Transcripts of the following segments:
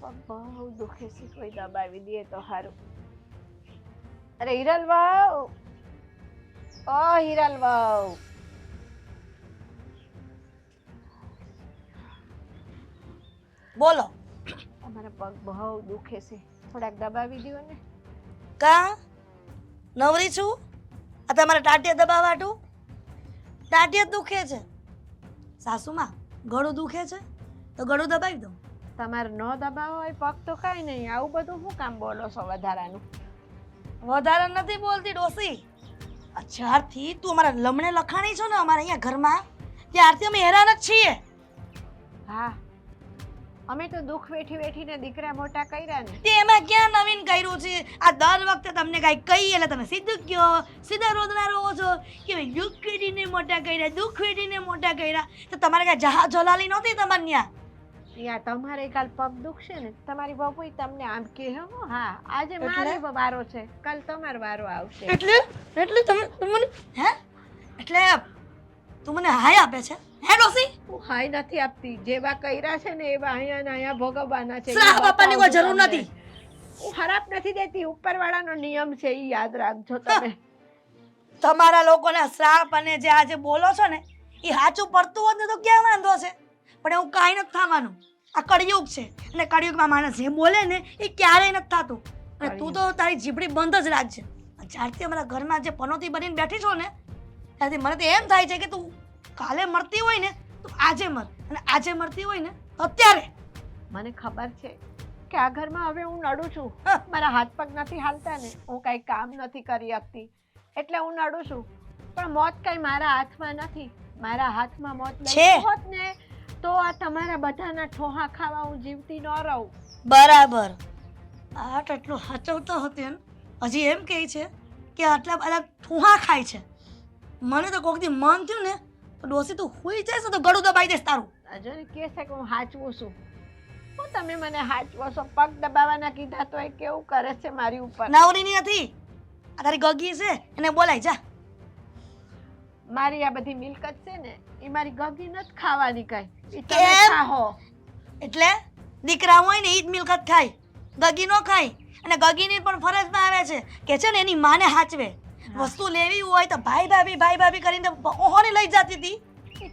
પગ બહુ દુખે છે, કોઈ દબાવી દે તો સારું. અરે હિરલ વાવ, ઓ હિરલ વાવ, બોલો. અમારા પગ બહુ દુખે છે, થોડાક દબાવી દો ને. કા નવરી છું? આ તમારા ટાટિયા દબાવાટું? ટાટિયા દુખે છે સાસુમાં? ગળું દુખે છે તો ગળું દબાવી દો. તમારે ન દબાવો હોય પગ તો કાંઈ નહીં. આવું બધું શું કામ બોલો છો વધારાનું? વધારે નથી બોલતી ડોસી. જ્યારથી તું અમારા લમણે લખાણી છો ને અમારા અહીંયા ઘરમાં, ત્યારથી અમે હેરાન જ છીએ. હા, અમે તો દુઃખ વેઠી વેઠીને દીકરા મોટા કર્યા ને. તે એમાં ક્યાં નવીન કર્યું છે? આ દર વખતે તમને કાંઈ કહીએ એટલે તમે સીધું કયો, સીધા રોદના રહો છો કે ભાઈ દુઃખ વેઠીને મોટા કર્યા, દુઃખ વેઠીને મોટા કર્યા. તો તમારે કાંઈ જહા જલાલી નહોતી તમારે ત્યાં? યા તમારે કાલ પગ દુખશે ને, તમારી બાપુ તમને આમ કહે હો, હા આજે મારો વારો છે, કાલ તમારો વારો આવશે. એટલે તમે મને હે એટલે તું મને હાય આપે છે હે ડોસી? હું હાય નથી આપતી. જેવા કર્યા છે ને એવા અહીંયા ને અહીંયા ભોગવવાના છે. શ્રાપ આપવાની કોઈ જરૂર નથી. હું ખરાબ નથી દેતી, ઉપરવાળાનો નિયમ છે, એ યાદ રાખજો તમે. તમારા લોકોના શ્રાપ અને જે આજે બોલો છો ને એ સાચું પડતું હોત ને તો ક્યાં વાંધો છે, પણ એવું કાંઈ નથી થવાનું. આ કળિયુગ છે અને કળિયુગમાં માણસ જે બોલે ને એ ક્યારેય નથી થતું. અને તું તો તારી જીભડી બંધ જ રાખજે. જ્યારથી અમારા ઘરમાં જે પનોતી બનીને બેઠી છો ને ત્યારથી મને તો એમ થાય છે કે તું કાલે મરતી હોય ને તો આજે મર, અને આજે મરતી હોય ને તો અત્યારે. મને ખબર છે કે આ ઘરમાં હવે હું નડું છું. મારા હાથ પગ નથી હાલતા ને, હું કાંઈ કામ નથી કરી શકતી એટલે હું નડું છું. પણ મોત કઈ મારા હાથમાં નથી. મારા હાથમાં મોત લઈ હોત ને તો આ તમારા બધાના ઠોહા ખાવા હું જીવતી ન રહું. બરાબર. આટલું સાચવતો હતો ને હજી એમ કહે છે કે આટલા બધા ઠુહા ખાય છે. મને તો કોઈક દી મન થયું ને તો ડોસી તું હુઈ જઈશ તો ગળું દબાઈ દઈશ તારું. હજુ કહે છે કે હું હાચવું છું. હું તમે મને હાચવો છો? પગ દબાવવાના કીધા તો એ કેવું કરે છે મારી ઉપર. નવરીની નથી આ તારી ગગી છે, એને બોલાય જા. મારી આ બધી મિલકત છે ને એ મારી ગગી નથી ખાવાની કઈ. એટલે દીકરા હોય ને ઈ જ મિલકત ખાય, ગગી નો ખાય. અને ગગીની પણ ફરજમાં આવે છે કે છે ને એની માને હાચવે. વસ્તુ લેવી હોય તો ભાઈ ભાભી કરીને ઓહોને લઈ જતી હતી.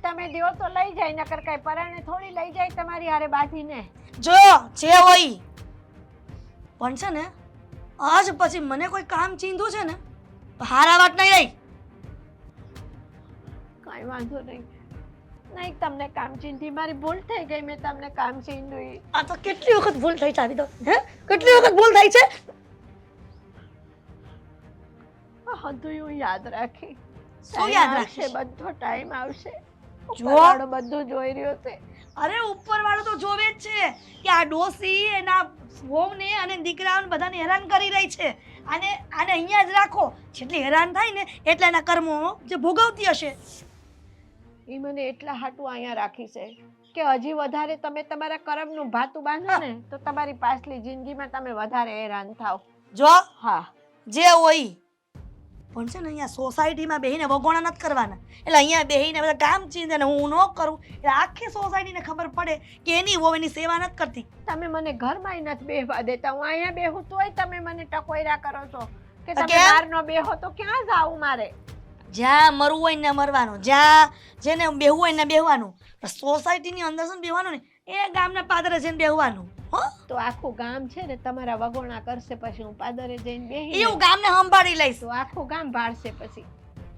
તમે દેવો તો લઈ જાય, નકર કઈ પરાણે થોડી લઈ જાય તમારી હારે બાંધીને. જો જે હોય પણ છે ને આજ પછી મને કોઈ કામ ચીંધું છે ને હારા વાત નહીં રહી. કઈ વાંધો નહીં. નહીં તમને કામ ચીંધી, મારી ભૂલ થઈ ગઈ, મેં તમને કામ ચીંધ્યું. આ તો કેટલી વખત ભૂલ થઈ ચાવી દો હે, કેટલી વખત ભૂલ થઈ છે. બધું હું યાદ રાખી. શું યાદ રાખશે? બધો ટાઈમ આવશે. જો બધું જોઈ રહ્યો છે. અરે ઉપરવાળો તો જોવે જ છે કે આ ડોસી એના વહુને અને દીકરાઓને બધાને હેરાન કરી રહી છે. આને અહીંયા જ રાખો, જેટલી હેરાન થાય ને એટલા એના કર્મો જે ભોગવતી હશે. એ મને એટલા હાટું અહીંયા રાખી છે કે હજી વધારે તમે તમારા કર્મનું ભાતું બાંધો ને તો તમારી પાછલી જિંદગીમાં તમે વધારે હેરાન થાવ. જો હા જે હોય પણ છે ને અહીંયા સોસાયટીમાં બેહીને વગોણા નથી કરવાના. એટલે અહીંયા બેહીને બધા કામ ચીંધે ને હું ન કરું એટલે આખી સોસાયટીને ખબર પડે કે એની વહુ એની સેવા નથી કરતી. તમે મને ઘરમાં નથી બેહવા દેતા. હું અહીંયા બેહું તોય તમે મને ટકોયરા કરો છો કે તમે બહાર ન બેહો તો ક્યાં જાવું મારે? જ્યાં મરવું હોય ને મરવાનું, જ્યાં જેને બેહવું હોય ને બેહવાનું. સોસાયટીની અંદર છે ને બેહવાનું ને એ ગામના પાદરે જઈને બેહવાનું. તો આખું ગામ છે ને તમારા વગોણા કરશે, પછી હું પાદરે જઈને બેહી એવું ગામને સંભાળી લઈશ. તો આખું ગામ ભાળશે. પછી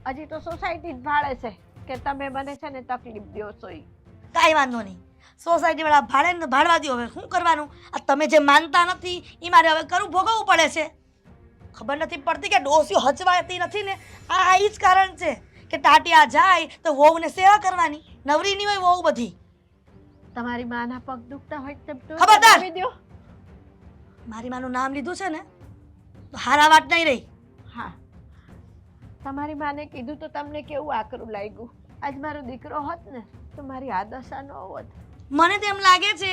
હજી તો સોસાયટી જ ભાળે છે કે તમે મને છે ને તકલીફ દો છો. કાંઈ વાંધો નહીં, સોસાયટી વાળા ભાડે ને ભાડવા દો. હવે શું કરવાનું? આ તમે જે માનતા નથી એ મારે હવે ભોગવવું પડે છે. ખબર નથી પડતી કે ડોસીઓ હચવાતી નથી ને આ જ કારણ છે કે ટાટિયા જાય તો વહુને સેવા કરવાની. નવરીની હોય વહુ બધી. તમારી માના પગ દુખતા હોય તો ખબરદાર! દો. મારી માનું નામ લીધું છે ને તો હારા વાત નહીં રહી. હા, તમારી માને કીધું તો તમને કેવું આકરું લાગ્યું. આજ મારો દીકરો હોત ને તો મારી આ દશા ન હોત. મને તો એમ લાગે છે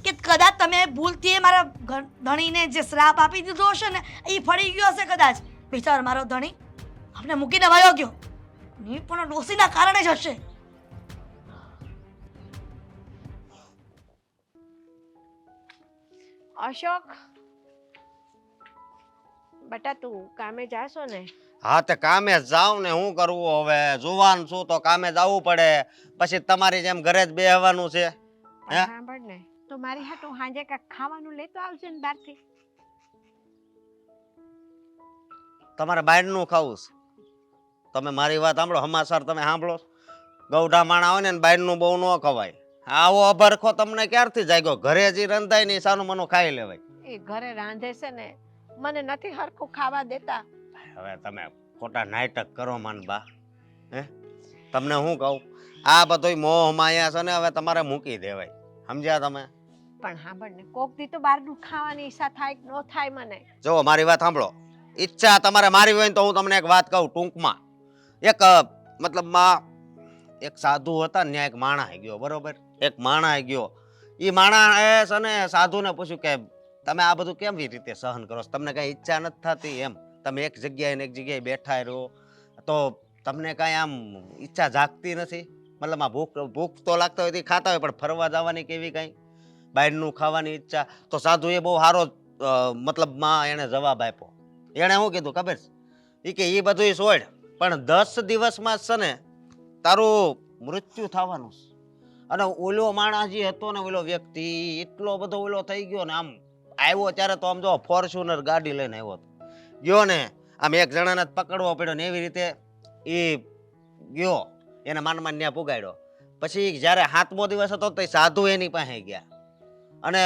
કે કદાચ તમે ભૂલથી મારા ધણીને જે શ્રાપ આપી દીધો હશે ને એ ફળી ગયો હશે કદાચ. બિચાર મારો ધણી આપણે મૂકીને વયો ગયો. નહીં પણ ડોસીના કારણે જ હશે. અશોક, બટા તું કામે જાશો ને? હા તે કામે જાવ ને હું કરવું હવે જુવાન છું તો કામે જવું પડે પછી તમારી જેમ ઘરે જ બેહવાનું છે હે? પણ સાંભળ ને, તું મારી હાટું હાંજે કાંઈક ખાવાનું લેતો આવજે ને બહારથી. તમારે બહારનું ખાવું છે? તમે મારી વાત સાંભળો, સમાચાર તમે સાંભળો. ગૌઢા માણા હોય ને બહારનું બહુ ન ખવાય. આવો અભરખો તમને ક્યારથી જાગ્યો? ઘરે જે રંધાય ને સાનું મનું ખાઈ લેવાય. એ ઘરે રાંધે છે ને, મને નથી હરખું ખાવા દેતા. હવે તમે ખોટા નાટક કરો માનબા. હે તમને હું કહું, આ બધોય મોહ માયા છે ને હવે તમારે મૂકી દેવાય. સમજ્યા તમે? પણ સાંભળ ને, કોક દી તો બહારનું ખાવાની ઈચ્છા થાય કે ન થાય મને. જો મારી વાત સાંભળો, ઈચ્છા તમારે મારી હોય ને તો હું તમને એક વાત કહું ટૂંકમાં. એક મતલબમાં એક સાધુ હતા ને, એક માણસ ગયો, બરોબર? એક માણસ ગયો, એ માણસ છે ને સાધુને પૂછ્યું કે તમે આ બધું કેવી રીતે સહન કરો છો? તમને કઈ ઈચ્છા નથી થતી એમ? તમે એક જગ્યાએ ને એક જગ્યાએ બેઠા રહો તો તમને કઈ આમ ઈચ્છા જાગતી નથી? મતલબ આ ભૂખ તો લાગતા હોય ખાતા હોય, પણ ફરવા જવાની કેવી કઈ બહારનું ખાવાની ઈચ્છા? તો સાધુએ બહુ સારો મતલબમાં એને જવાબ આપ્યો. એને શું કીધું ખબર છે? એ કે એ બધું છોડ, પણ 10 દિવસમાં છે ને તારું મૃત્યુ થવાનું છે. અને ઓલો માણસ જે હતો ને, ઓલો વ્યક્તિ એટલો બધો ઓલો થઈ ગયો ને, આમ આવ્યો ત્યારે તો આમ જો ફોર્ચ્યુનર ગાડી લઈને આવ્યો હતો. ગયો ને આમ એક જણાને પકડવો પડ્યો ને, એવી રીતે એ ગયો, એને માનમાં ત્યાં પુગાડ્યો. પછી જ્યારે 7મો દિવસ હતો તો સાધુ એની પાસે ગયા અને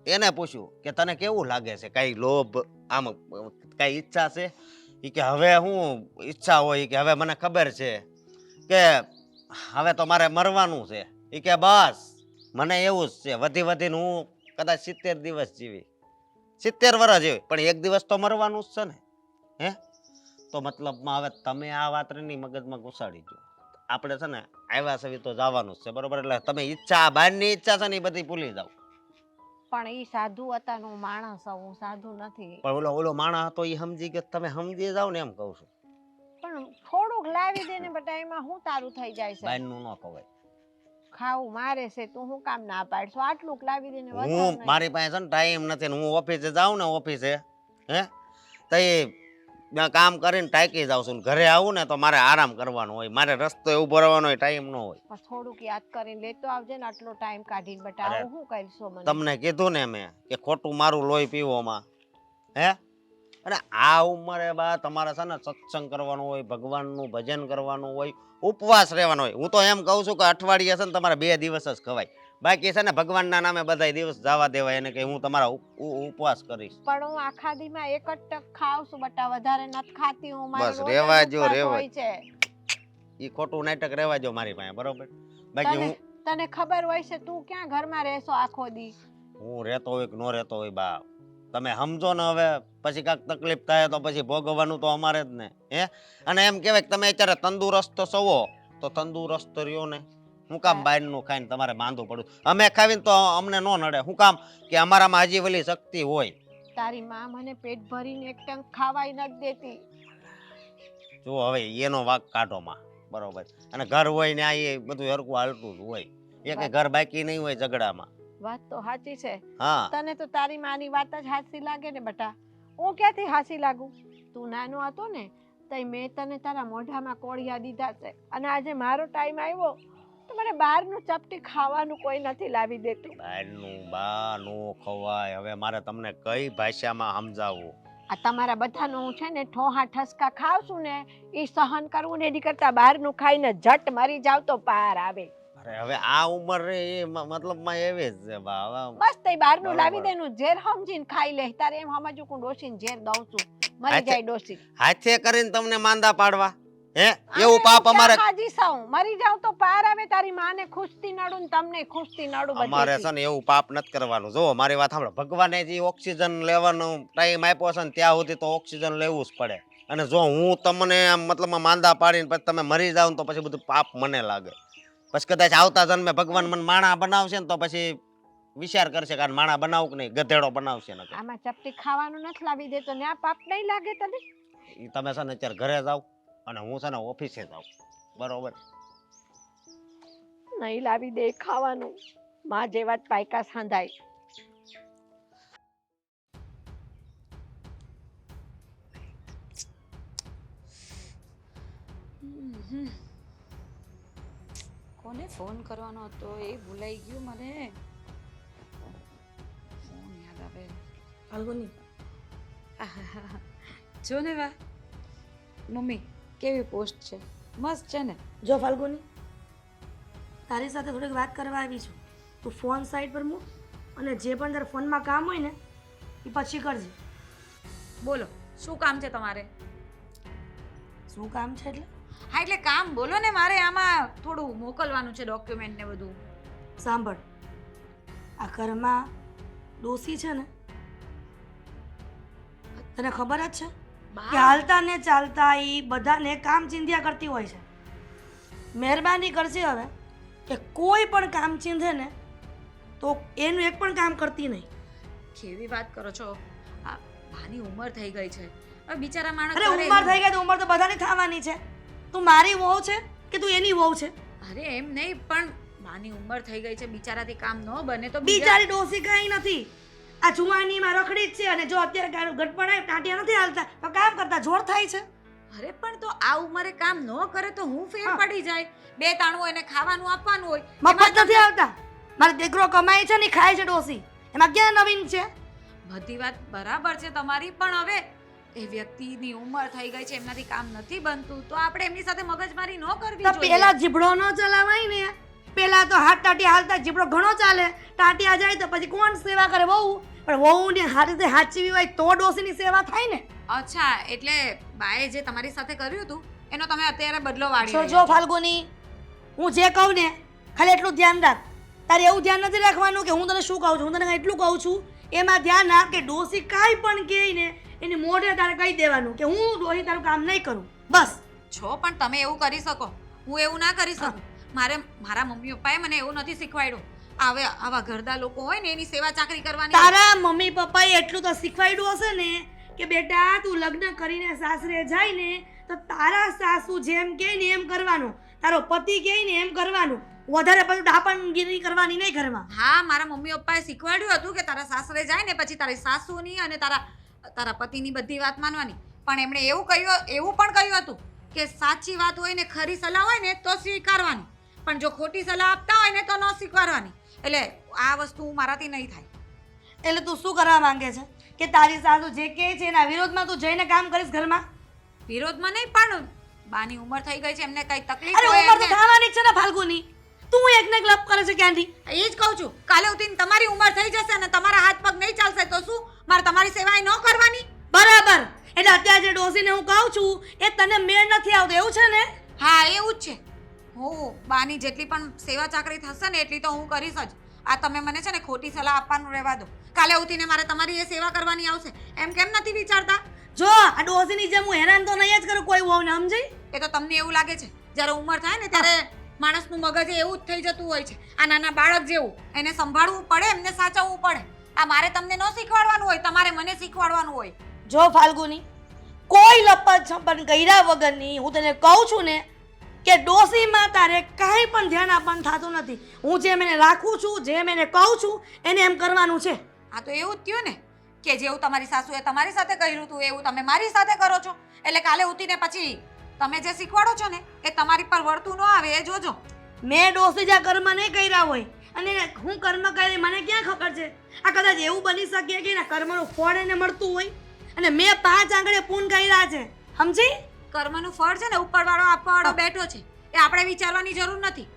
એને પૂછ્યું કે તને કેવું લાગે છે? કઈ લોભ આમ કઈ ઈચ્છા છે? એ કે હવે હું ઈચ્છા હોય કે હવે મને ખબર છે કે હવે તો મારે મરવાનું છે. એ કે બસ મને એવું જ છે, વધી વધીને હું કદાચ 70 દિવસ જીવી, 70 વર્ષ જેવી, પણ એક દિવસ તો મરવાનું જ છે ને. હે તો મતલબમાં હવે તમે આ વાતની મગજમાં ઘુસાડી દો. આપણે છે ને આવ્યા છે તો જવાનું જ છે, બરોબર? એટલે તમે ઈચ્છા, બહારની ઈચ્છા છે ને એ બધી ભૂલી જાઓ. પણ ઈ સાધુ હતા નો માણસ, હું સાધુ નથી. પણ ઓલો માણસ હતો એ સમજી ગયો, તમે સમજી જાવ ને એમ કહું છું. પણ થોડુંક લાવી દે ને બટા, એમાં હું તારું થઈ જાય છે? બહારનું ન ખવાય. ખાવું મારે છે, તું હું કામ ના પાડશો? આટલુંક લાવી દે ને વધારે હું નહીં. મારી પાસે છે ને ટાઈમ નથી ને હું ઓફિસે જાઉં ને, ઓફિસે હે તો કામ કરીને ટાઈકી જાઉં છું. ઘરે આવું ને તો મારે આરામ કરવાનો હોય, મારે રસ્તો ઉભો રહેવાનો હોય, ટાઈમ ન હોય. પણ થોડુંક યાદ કરીને લેતો આવજે ને, આટલો ટાઈમ કાઢીને બટા. અરે, આવું શું કરશો મને? તમને કીધું ને મેં કે ખોટું મારું લોહી પીવોમાં. હે અને આ ઉંમરે બા તમારે છે ને સત્સંગ કરવાનું હોય, ભગવાનનું ભજન કરવાનું હોય, ઉપવાસ રહેવાનો હોય. હું તો એમ કહું છું કે અઠવાડિયે છે ને તમારે 2 દિવસ જ ખવાય, બાકી છે ને ભગવાનના નામે બધા દિવસ જવા દેવાય. એને કે હું તમારા ઉપવાસ કરીશ. પણ હું આખા દીમાં એક જ ટક ખાવ છું બટા, વધારે નથી ખાતી હું. મારો બસ રોજ રેવા જ જો, ઉપવાસ રેવા હોય છે. ઈ ખોટું નાટક રહેવા જો મારી પાસે, બરોબર? બાકી તને ખબર હોય છે તું ક્યાં ઘરમાં રહેશો આખો દી? હું રહેતો હોય કે ન રહેતો હોય બા, તમે સમજો ને. હવે પછી કાંઈક તકલીફ થાય તો પછી ભોગવવાનું તો અમારે જ ને. હે અને એમ કહેવાય કે તમે અત્યારે તંદુરસ્ત સવો તો તંદુરસ્ત રહ્યો ને. હું કામ બહારનું ખાઈને તમારે માંદું પડું? અમે ખાવીને તો અમને ન નડે. હું કામ કે અમારામાં હજી ઓલી શક્તિ હોય. તારી માં મને પેટ ભરીને એક ટંક ખાવાય નથી દેતી. જો હવે એનો વાક કાઢો માં, બરોબર? અને ઘર હોય ને આ એ બધું હરકું હાલતું જ હોય, એક ઘર બાકી નહીં હોય ઝઘડામાં. વાત તો સાચી છે. હા, તને તો તારી માની વાત જ હાચી લાગે ને બટા. હું ક્યાંથી હાચી લાગુ? તું નાનો હતો ને તઈ મેં તને તારા મોઢામાં કોળિયા દીધા છે, અને આજે મારો ટાઈમ આવ્યો તો મને બહારનું ચપટી ખાવાનું કોઈ નથી લાવી દેતું. બહારનું બા નો ખવાય. હવે મારે તમને કઈ ભાષામાં સમજાવવું? આ તમારા બધાનું હું છે ને ઠોહા ઠસકા ખાવ છું ને, એ સહન કરવું ને એની કરતા બહારનું ખાઈને ઝટ મરી જાવ તો પાર આવે. અરે હવે આ ઉંમર રે એ મતલબમાં એવી જ છે બા. હવે બસ તઈ બહારનું બરોબર. લાવી દેનું, ઝેર સમજીને ખાઈ લે. તારે એમ સમજવું કે હું ડોશીને ઝેર દઉં છું, મરી જાય ડોશી. હાથે કરીને તમને માંદા પાડવા? હે એવું પાપ અમારે? હાજી સાવ મરી જાવ તો પાર આવે. તારી માને ખુશથી નડું ને તમને ખુશથી નડું. અમારે છે ને એવું પાપ નથી કરવાનું. જો મારી વાત સાંભળો, ભગવાને જે ઓક્સિજન લેવાનો ટાઈમ આપ્યો છે ને ત્યાં સુધી તો ઓક્સિજન લેવું જ પડે. અને જો હું તમને મતલબમાં માંદા પાડીને પછી તમે મરી જાવ તો પછી બધું પાપ મને લાગે. પછી કદાચ આવતા જન્મે ભગવાન મને માણા બનાવશે ને તો પછી વિચાર કરશે કે માણા બનાવું કે નહીં, ગધેડો બનાવશે ને. આમાં ચપટી ખાવાનું નથી લાવી દેતો ને આ પાપ નહીં લાગે તને? એ તમે છે ને અત્યારે ઘરે જાવ અને હું છે ને ઓફિસે જાઉં, બરોબર? નહીં લાવી દે ખાવાનું. માં જેવા જ પાયકા સાંધાય. કોને ફોન કરવાનો હતો એ ભૂલાઈ ગયું મને. ફોન યાદ આવે. ફાલ્ગુની જો ને વા મમ્મી કેવી પોસ્ટ છે, મસ્ત છે ને. જો ફાલ્ગુની, તારી સાથે થોડીક વાત કરવા આવી છું. તું ફોન સાઈડ પર મૂક અને જે પણ તારા ફોનમાં કામ હોય ને એ પછી કરજે. બોલો શું કામ છે તમારે? શું કામ છે એટલે? હા એટલે કામ બોલો ને, મારે આમાં થોડું મોકલવાનું છે ડોક્યુમેન્ટ ને બધું. સાંભળ, આ ઘરમાં ડોસી છે ને, તને ખબર જ છે કે હાલતા ને ચાલતા એ બધાને કામ ચિંધ્યા કરતી હોય છે. મહેરબાની કરજે હવે કે કોઈ પણ કામ ચીંધે ને તો એનું એક પણ કામ કરતી નહીં. કેવી વાત કરો છો? આ બાની ઉંમર થઈ ગઈ છે, હવે બિચારા માણસ અરે કરે ઉંમર એવું. થઈ ગઈ તો ઉંમર તો બધાની થવાની છે. તું મારી વહુ છે કે તું એની વહુ છે? અરે એમ નહીં, પણ બાની ઉંમર થઈ ગઈ છે, બિચારાથી કામ ન બને તો બિચારી ડોસી કાંઈ નથી, આ જુવાનીમાં રખડી જ છે. અને જો અત્યારે ગટપણ આવે ટાંટિયા નથી હાલતા તો કામ કરતા જોર થાય છે. અરે પણ તો આ ઉંમરે કામ ન કરે તો હું ફેર પડી જાય. બે તાણું એને ખાવાનું આપવાનું હોય. મફત નથી આવતા. મારો દીકરો કમાય છે ને ઈ ખાય છે ડોસી, એમાં ક્યાં નવીન છે? બધી વાત બરાબર છે તમારી, પણ હવે એ વ્યક્તિની ઉંમર થઈ ગઈ છે, એમનાથી કામ નથી બનતું, તો આપણે એમની સાથે મગજમારી ન કરવી તો જોઈએ. પેલા જીભડો ન ચલાવાય ને. પેલા તો હાથ ટાંટિયા હાલતા જીભડો ઘણો ચાલે. ટાંટિયા જાય તો પછી કોણ સેવા કરે? વહુ. પણ વહુને હારી રીતે હાચવી હોય તો ડોસીની સેવા થાય ને. અચ્છા, એટલે બાએ જે તમારી સાથે કર્યું હતું એનો તમે અત્યારે બદલો વાળી જો રહ્યા જો છો. ફાલ્ગુની, હું જે કહું ને ખાલી એટલું ધ્યાન રાખ. તારે એવું ધ્યાન નથી રાખવાનું કે હું તને શું કહું છું. હું તને એટલું કહું છું એમાં ધ્યાન રાખ કે ડોસી કાંઈ પણ કહે ને એની મોઢે તારે કહી દેવાનું કે હું ડોસી તારું કામ નહીં કરું, બસ. છો પણ તમે એવું કરી શકો, હું એવું ના કરી શકું. મારા મમ્મી પપ્પાએ મને એવું નથી શીખવાડ્યું. હવે આવા ઘરડા લોકો હોય ને એની સેવા ચાકરી કરવાની. તારા મમ્મી પપ્પાએ એટલું તો શીખવાડ્યું હશે ને કે બેટા તું લગ્ન કરીને સાસરે જાય ને તો તારા સાસુ જેમ કહે ને એમ કરવાનું, તારો પતિ કહે ને એમ કરવાનું. વધારે બધું ડાપણગીરી કરવાની નહીં ઘરમાં. હા, મારા મમ્મી પપ્પાએ શીખવાડ્યું હતું કે તારા સાસરે જાય ને પછી તારી સાસુની અને તારા પતિની બધી વાત માનવાની. પણ એમણે એવું પણ કહ્યું હતું કે સાચી વાત હોય ને ખરી સલાહ હોય ને તો સ્વીકારવાની, પણ જો ખોટી સલાહ આપતા હોય ને તો ન સ્વીકારવાની. એટલે આ વસ્તુ મારાથી નહીં થાય. એટલે તું શું કરવા માંગે છે કે તારી સાસુ જે કહે છે એના વિરોધમાં તું જઈને કામ કરીશ ઘરમાં? વિરોધમાં નહીં, પણ બાની ઉંમર થઈ ગઈ છે, એમને કઈ તકલીફ અરે હોય ઉંમર તો એમને. થવાની જ છે ને ફાલ્ગુની. તું એકને એક લપ કરે છે ક્યાંથી? એ જ કહું છું, કાલે ઉઠીને તમારી ઉંમર થઈ જશે અને તમારા હાથ પગ નહીં ચાલશે તો શું મારે તમારી સેવાય ન કરવાની? બરાબર. એટલે અત્યારે જે ડોસીને હું કહું છું એ તને મેળ નથી આવતો એવું છે ને? હા એવું જ છે. હું બાની જેટલી પણ સેવા ચાકરી થશે ને એટલી તો હું કરીશ જ. આ તમે મને છે ને ખોટી સલાહ આપવાનું રહેવા દો. કાલે ઉઠીને મારે તમારી એ સેવા કરવાની આવશે એમ કેમ નથી વિચારતા? જો આ ડોસીની જેમ હું હેરાન તો નહીં જ કરું કોઈ વહુને, સમજી? એ તો તમને એવું લાગે છે, જ્યારે ઉંમર થાય ને ત્યારે માણસનું મગજ એવું જ થઈ જતું હોય છે. આ નાના બાળક જેવું, એને સંભાળવું પડે, એમને સાચવવું પડે. આ મારે તમને ન શીખવાડવાનું હોય, તમારે મને શીખવાડવાનું હોય. જો ફાલ્ગુની, કોઈ લપત છપન કર્યા વગરની હું તને કહું છું ને કે ડોસીમાં તારે કાંઈ પણ ધ્યાન આપવાનું થતું નથી. હું જેમ એને રાખું છું, જેમ એને કહું છું એને એમ કરવાનું છે. આ તો એવું જ થયું ને કે જેવું તમારી સાસુએ તમારી સાથે કર્યું હતું એવું તમે મારી સાથે કરો છો. એટલે કાલે ઉઠીને પછી તમે જે શીખવાડો છો ને એ તમારી પર વળતું ન આવે એ જોજો. મેં ડોસી જ્યાં કર્મ નહીં કર્યા હોય અને હું કર્મ કરી મને ક્યાં ખબર છે? આ કદાચ એવું બની શકે કે એના કર્મનું ફળ એને મળતું હોય અને મેં 5 આંગળે પૂન કર્યા છે, સમજી? કર્મનું ફળ છે ને ઉપરવાળો આપવાવાળો બેઠો છે, એ આપણે વિચારવાની જરૂર નથી.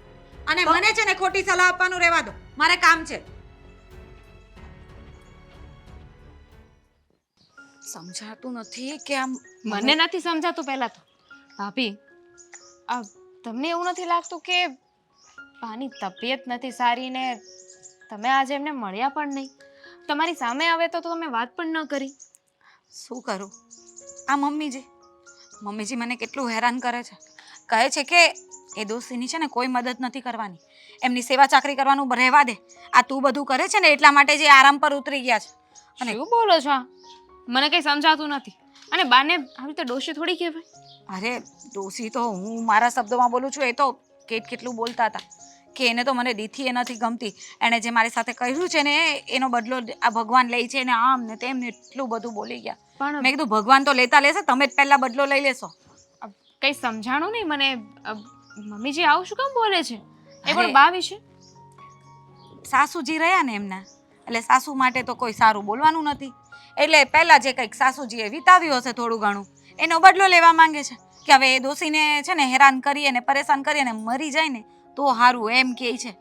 અને મને છે ને ખોટી સલાહ આપવાનું રહેવા દો, મારે કામ છે. સમજાતું નથી કે આમ મને નથી સમજાતું. પહેલા તો ભાભી, તમને એવું નથી લાગતું કે પાની તબિયત નથી સારી ને તમે આજે એમને મળ્યા પણ નહીં? તમારી સામે આવે તો તમે વાત પણ ન કરી. શું કરું? આ મમ્મીજી મને કેટલું હેરાન કરે છે. કહે છે કે એ દોસ્તીની છે ને કોઈ મદદ નથી કરવાની, એમની સેવા ચાકરી કરવાનું રહેવા દે. આ તું બધું કરે છે ને એટલા માટે જે આરામ પર ઉતરી ગયા છે. અને શું બોલો છો? મને કંઈ સમજાતું નથી. અને બાને આવી રીતે ડોશી થોડી કહેવાય. અરે ડોસી તો હું મારા શબ્દોમાં બોલું છું, એ તો કેટલું બોલતા હતા કે એને તો મને દીથી એ નથી ગમતી. એણે જે મારી સાથે કર્યું છે ને એનો બદલો આ ભગવાન લે છે ને આમ ને તેમ ને એટલું બધું બોલી ગયા. પણ મેં કીધું ભગવાન તો લેતા લેશે, તમે જ પહેલા બદલો લઈ લેશો. કંઈ સમજાણું નહીં મને. મમ્મીજી આવું શું કામ બોલે છે? એ અરે. પણ બા વિશે. સાસુજી રહ્યા ને એમના, એટલે સાસુ માટે તો કોઈ સારું બોલવાનું નથી. એટલે પહેલા જે કંઈક સાસુજીએ વિતાવ્યું હશે થોડું ઘણું, એનો બદલો લેવા માંગે છે કે હવે એ દોશીને છે ને હેરાન કરીએ ને પરેશાન કરીએ ને મરી જાય ને તો સારું એમ કહે છે.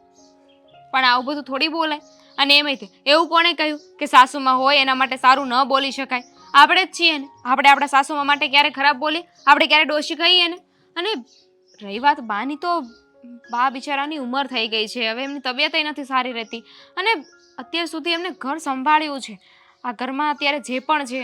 પણ આવું બધું થોડી બોલાય. અને એમાંય તે એવું કોણે કહ્યું કે સાસુમાં હોય એના માટે સારું ન બોલી શકાય? આપણે જ છીએ ને. આપણે આપણા સાસુમાં માટે ક્યારે ખરાબ બોલી? આપણે ક્યારે ડોશી કહીએ ને? અને રહી વાત બાની, તો બા બિચારાની ઉંમર થઈ ગઈ છે, હવે એમની તબિયતય નથી સારી રહેતી. અને અત્યાર સુધી એમને ઘર સંભાળ્યું છે. આ ઘરમાં અત્યારે જે પણ છે,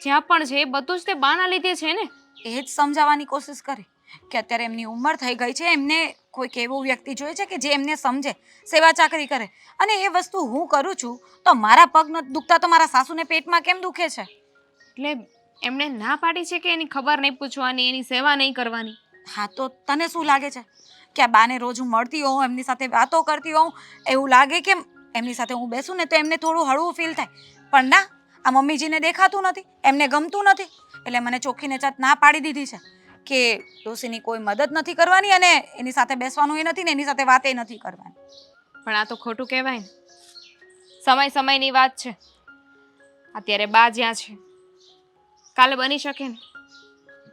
જ્યાં પણ છે, એ બધું જ તે બાના લીધે છે ને. એ જ સમજાવવાની કોશિશ કરે કે અત્યારે એમની ઉંમર થઈ ગઈ છે, એમને કોઈક એવું વ્યક્તિ જોઈએ છે કે જે એમને સમજે, સેવા ચાકરી કરે. અને એ વસ્તુ હું કરું છું તો મારા પગ નથી દુખતા તો મારા સાસુને પેટમાં કેમ દુખે છે? એટલે એમણે ના પાડી છે કે એની ખબર નહીં પૂછવાની, એની સેવા નહીં કરવાની? હા, તો તને શું લાગે છે કે આ બાને રોજ હું મળતી હોઉં, એમની સાથે વાતો કરતી હોઉં, એવું લાગે કે એમની સાથે હું બેસું ને તો એમને થોડું હળવું ફીલ થાય? પણ ના, આ મમ્મીજીને દેખાતું નથી, એમને ગમતું નથી, એટલે મને ચોખ્ખીને ચાત ના પાડી દીધી છે કે ડોશીની કોઈ મદદ નથી કરવાની અને એની સાથે બેસવાનું એ નથી ને એની સાથે વાતે નથી કરવાની. પણ આ તો ખોટું કહેવાય ને. સમયની વાત છે. અત્યારે બા જ્યાં છે, કાલે બની શકે ને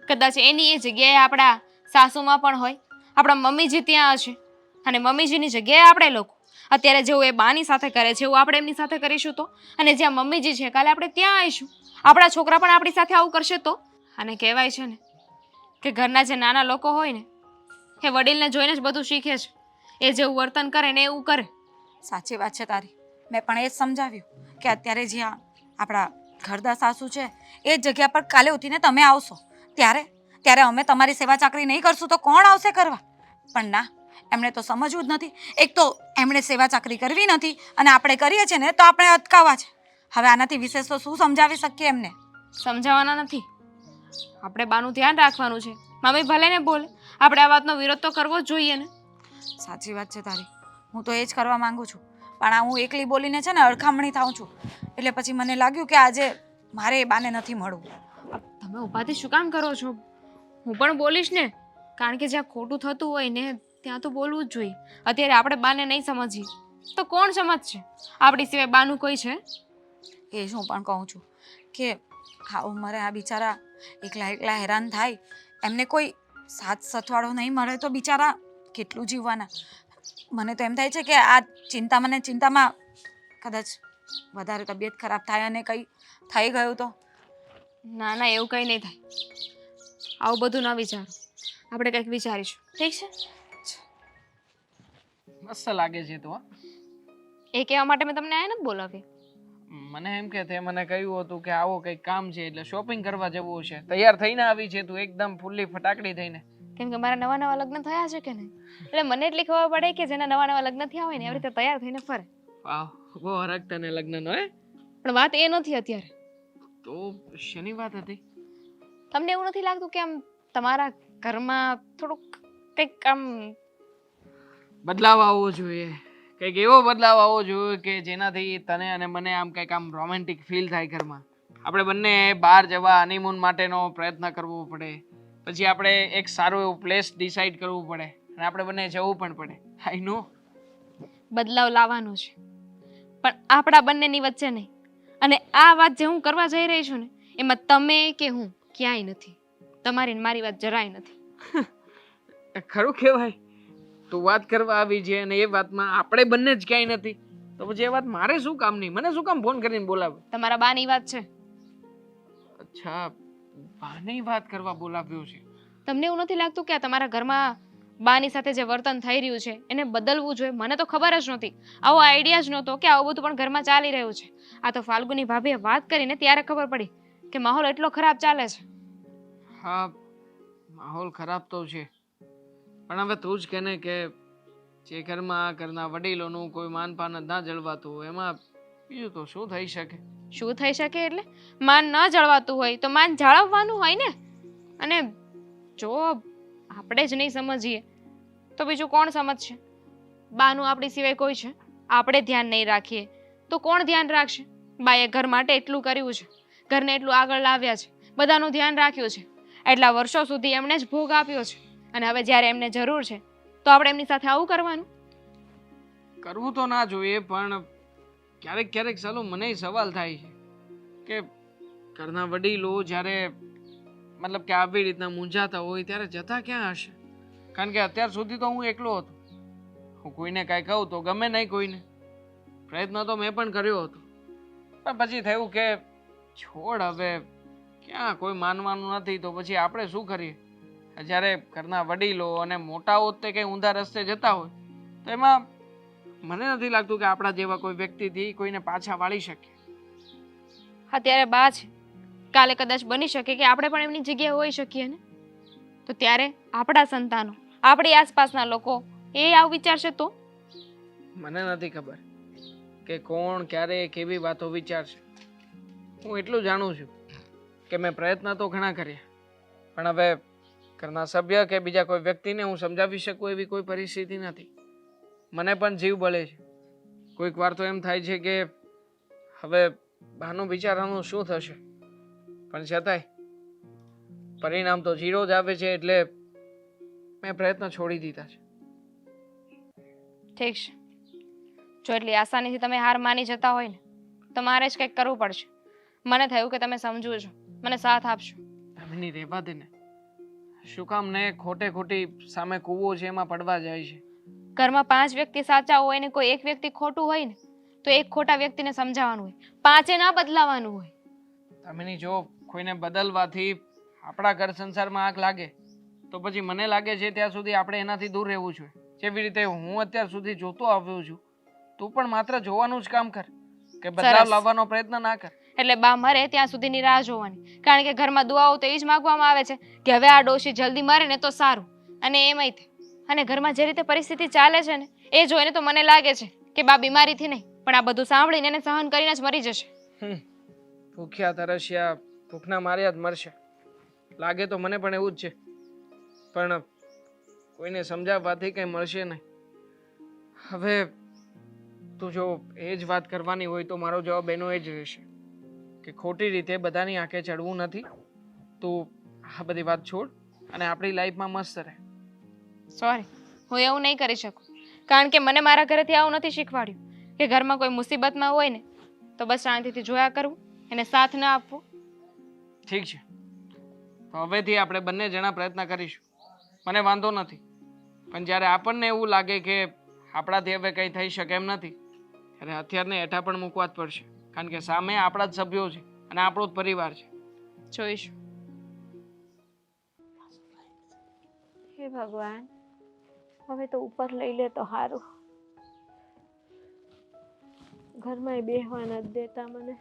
કદાચ એની એ જગ્યાએ આપણા સાસુમાં પણ હોય, આપણા મમ્મીજી ત્યાં હશે, અને મમ્મીજીની જગ્યાએ આપણે લોકો અત્યારે જેવું એ બાની સાથે કરે છે એવું આપણે એમની સાથે કરીશું તો? અને જ્યાં મમ્મીજી છે કાલે આપણે ત્યાં આવીશું. આપણા છોકરા પણ આપણી સાથે આવું કરશે તો? અને કહેવાય છે ને કે ઘરના જે નાના લોકો હોય ને એ વડીલને જોઈને જ બધું શીખે છે. એ જેવું વર્તન કરે ને એવું કરે. સાચી વાત છે તારી. મેં પણ એ જ સમજાવ્યું કે અત્યારે જ્યાં આપણા ઘરદા સાસુ છે એ જ જગ્યા પર કાલે ઉઠીને તમે આવશો ત્યારે અમે તમારી સેવા ચાકરી નહીં કરશું તો કોણ આવશે કરવા? પણ ના, એમણે તો સમજવું જ નથી. એક તો એમણે સેવા ચાકરી કરવી નથી અને આપણે કરીએ છીએ ને તો આપણે અટકાવવા છે. હવે આનાથી વિશેષ તો શું સમજાવી શકીએ એમને? સમજાવવાના નથી. આપણે બાનું ધ્યાન રાખવાનું છે. મમ્મી ભલે ને બોલે, આપણે આ વાતનો વિરોધ તો કરવો જ જોઈએ ને. સાચી વાત છે તારી. હું તો એ જ કરવા માંગુ છું, પણ આ હું એકલી બોલીને છે ને અડખામણી થાઉં છું. એટલે પછી મને લાગ્યું કે આજે મારે એ બાને નથી મળવું. તમે ઉપાધિ શું કામ કરો છો? હું પણ બોલીશ ને, કારણ કે જ્યાં ખોટું થતું હોય ને ત્યાં તો બોલવું જ જોઈએ. અત્યારે આપણે બાને નહીં સમજીએ તો કોણ સમજશે? આપણી સિવાય બાનું કોઈ છે? એ જ હું પણ કહું છું કે આ ઉંમરે આ બિચારા એકલા હેરાન થાય, એમને કોઈ સાથ સથવાળો નહીં મળે તો બિચારા કેટલું જીવવાના. મને તો એમ થાય છે કે આ ચિંતામાં કદાચ વધારે તબિયત ખરાબ થાય અને કંઈ થઈ ગયું તો? ના ના, એવું કંઈ નહીં થાય. આવું બધું ન વિચારો. આપણે કંઈક વિચારીશું, ઠીક છે? મસ્ત લાગે છે તું. એ કહેવા માટે મેં તમને આ નથી બોલાવી. મને એમ કે તે મને કહ્યું હતું કે આવો કંઈક કામ છે એટલે શોપિંગ કરવા જવું છે. તૈયાર થઈને આવી છે તું એકદમ ફૂલ્લી ફટાકડી થઈને. કેમ કે મારા નવા લગ્ન થયા છે કે નહીં, એટલે મને એટલી ખબર પડે કે જેના નવા લગ્ન થયા હોય ને એવી રીતે તૈયાર થઈને ફરે. વાહ, બહુ હરખ તને લગ્નનો હે? પણ વાત એ નથી અત્યારે. તો શેની વાત હતી? તમને એવું નથી લાગતું કે આમ તમારા ઘરમાં થોડુંક કંઈક આમ બદલાવ આવવો જોઈએ, કંઈક એવો બદલાવ આવવો જોઈએ કે જેનાથી તને અને મને આમ કંઈક આમ રોમેન્ટિક ફીલ થાય ઘરમાં. આપણે બંને બહાર જવા હનીમૂન માટેનો પ્રયત્ન કરવો પડે, પછી આપણે એક સારું એવું પ્લેસ ડિસાઈડ કરવું પડે અને આપણે બંને જવું પણ પડે. આઈ નો બદલાવ લાવવાનો છે, પણ આપણા બંનેની વચ્ચે નહીં. અને આ વાત જે હું કરવા જઈ રહી છું ને એમાં તમે કે હું ક્યાંય નથી. તમારી ને મારી વાત જરાય નથી. ખરું કહેવાય. તું વાત કરવા આવી છે અને એ વાતમાં આપણે બંને જ ક્યાંય નથી, તો પછી એ વાત મારે શું કામની? મને શું કામ ફોન કરીને બોલાવે? તમારા બાની વાત છે. અચ્છા, બાની વાત કરવા બોલાવ્યો છે. તમને એવું નથી લાગતું કે આ તમારા ઘરમાં બાની સાથે જે વર્તન થઈ રહ્યું છે એને બદલવું જોઈએ? મને તો ખબર જ નહોતી, આવો આઈડિયા જ નહોતો કે આવું બધું પણ ઘરમાં ચાલી રહ્યું છે. આ તો ફાલ્ગુની ભાભીએ વાત કરીને ત્યારે ખબર પડી કે માહોલ એટલો ખરાબ ચાલે છે. હા, માહોલ ખરાબ તો છે, પણ હવે તું જ કહે કે જે ઘરમાં ઘરના વડીલોનું કોઈ માનપાન જ ના જળવાતું હોય એમાં બીજું તો શું થઈ શકે? શું થઈ શકે એટલે માન ન જળવાતું હોય તો માન જાળવવાનું હોય ને. અને જો આપણે જ નહીં સમજીએ તો બીજું કોણ સમજશે? બાનું આપણી સિવાય કોઈ છે? આપણે ધ્યાન નહીં રાખીએ તો કોણ ધ્યાન રાખશે? બાએ ઘર માટે એટલું કર્યું છે, ઘરને એટલું આગળ લાવ્યા છે, બધાનું ધ્યાન રાખ્યું છે, એટલા વર્ષો સુધી એમણે જ ભોગ આપ્યો છે અને હવે જ્યારે એમને જરૂર છે તો આપણે એમની સાથે આવું કરવાનું? કરવું તો ના જોઈએ, પણ ક્યારેક ક્યારેક ચાલો મને સવાલ થાય છે કે ઘરના વડીલો જ્યારે મતલબ કે આવી રીતના મૂંઝાતા હોય ત્યારે જતા ક્યાં હશે? કારણ કે અત્યાર સુધી તો હું એકલો હતો. હું કોઈને કાંઈ કહું તો ગમે નહીં કોઈને. પ્રયત્ન તો મેં પણ કર્યો હતો, પણ પછી થયું કે છોડ, હવે ક્યાં કોઈ માનવાનું નથી તો પછી આપણે શું કરીએ? જ્યારે ઘરના વડીલો અને મોટાઓ તે કંઈ ઊંધા રસ્તે જતા હોય તો એમાં મને નથી લાગતું કે આપણા જેવા કોઈ વ્યક્તિથી કોઈને પાછા વાળી શકે. અત્યારે બા છે, કાલે કદાચ બની શકે કે આપણે પણ એમની જગ્યાએ હોઈ શકીએ ને. તો ત્યારે આપણા સંતાનો, આપણી આસપાસના લોકો એ આવું વિચારશે તો? મને નથી ખબર કે કોણ ક્યારે કેવી વાતો વિચારશે. હું એટલું જાણું છું કે મેં પ્રયત્ન તો ઘણા કર્યા, પણ હવે ઘરના સભ્ય કે બીજા કોઈ વ્યક્તિને હું સમજાવી શકું એવી કોઈ પરિસ્થિતિ નથી. મને પણ જીવ બળે છે. કોઈક વાર તો એમ થાય છે કે હવે બહાનું વિચારવાનું શું થશે, પણ છતાંય પરિણામ તો 0 જ આવે છે, એટલે મેં પ્રયત્ન છોડી દીધા છે. ઠીક છે, જો એટલી આસાનીથી તમે હાર માની જતા હોય ને તો મારે જ કંઈક કરવું પડશે. મને થયું કે તમે સમજો છો, મને સાથ આપશો. એમની રહેવા દે ને. શું કામ ને ખોટે ખોટી સામે કૂવો છે એમાં પડવા જાય છે? ઘરમાં 5 વ્યક્તિ સાચા હોય ને કોઈ એક વ્યક્તિ ખોટું હોય ને તો એક ખોટા વ્યક્તિને સમજાવવાનું હોય, 5એ ના બદલાવાનું હોય. તમે જો કોઈને બદલવાથી આપણા ઘર સંસારમાં આગ લાગે તો પછી મને લાગે છે ત્યાં સુધી આપણે એનાથી દૂર રહેવું જોઈએ. જેવી રીતે હું અત્યાર સુધી જોતો આવ્યો છું, તું પણ માત્ર જોવાનું જ કામ કર, કે બદલાવ સરસ. લાવવાનો પ્રયત્ન ના કર. એટલે બા મરે ત્યાં સુધીની રાહ જોવાની, કારણ કે ઘરમાં દુઆઓ તો એ જ માગવામાં આવે છે કે હવે આ ડોશી જલ્દી મરે ને તો સારું. અને એમાંય તે અને ઘરમાં જે રીતે પરિસ્થિતિ ચાલે છે ને એ જોઈને તો મને લાગે છે કે બા બીમારીથી નહીં પણ આ બધું સાંભળીને એને સહન કરીને જ મરી જશે. ભૂખ્યા તરસ્યા ભૂખના માર્યા જ મરશે. લાગે તો મને પણ એવું જ છે, પણ કોઈને સમજાવવાથી કંઈ મળશે નહીં. હવે તું જો એ જ વાત કરવાની હોય તો મારો જવાબ એનો એ જ રહેશે કે ખોટી રીતે બધાની આંખે ચડવું નથી. તું આ બધી વાત છોડ અને આપણી લાઈફમાં મસ્ત રહે. સોરી, હું એવું નહીં કરી શકું, કારણ કે મને મારા ઘરેથી આવું નથી શીખવાડ્યું કે ઘરમાં કોઈ મુસીબતમાં હોય ને તો બસ શાંતિથી જોયા કરવું, એને સાથ ના આપવો. ઠીક છે, તો હવેથી આપણે બંને જણા પ્રયત્ન કરીશું. મને વાંધો નથી, પણ જ્યારે આપણને એવું લાગે કે આપણાથી હવે કંઈ થઈ શકે એમ નથી ત્યારે હથિયારને હેઠા પણ મૂકવા જ પડશે, કારણ કે સામે આપણા જ સભ્યો છે અને આપણો જ પરિવાર છે. જોઈશું. હે ભગવાન, હવે તો ઉપર લઈ લે તો સારું. ઘરમાં બેહવા નથી દેતા મને.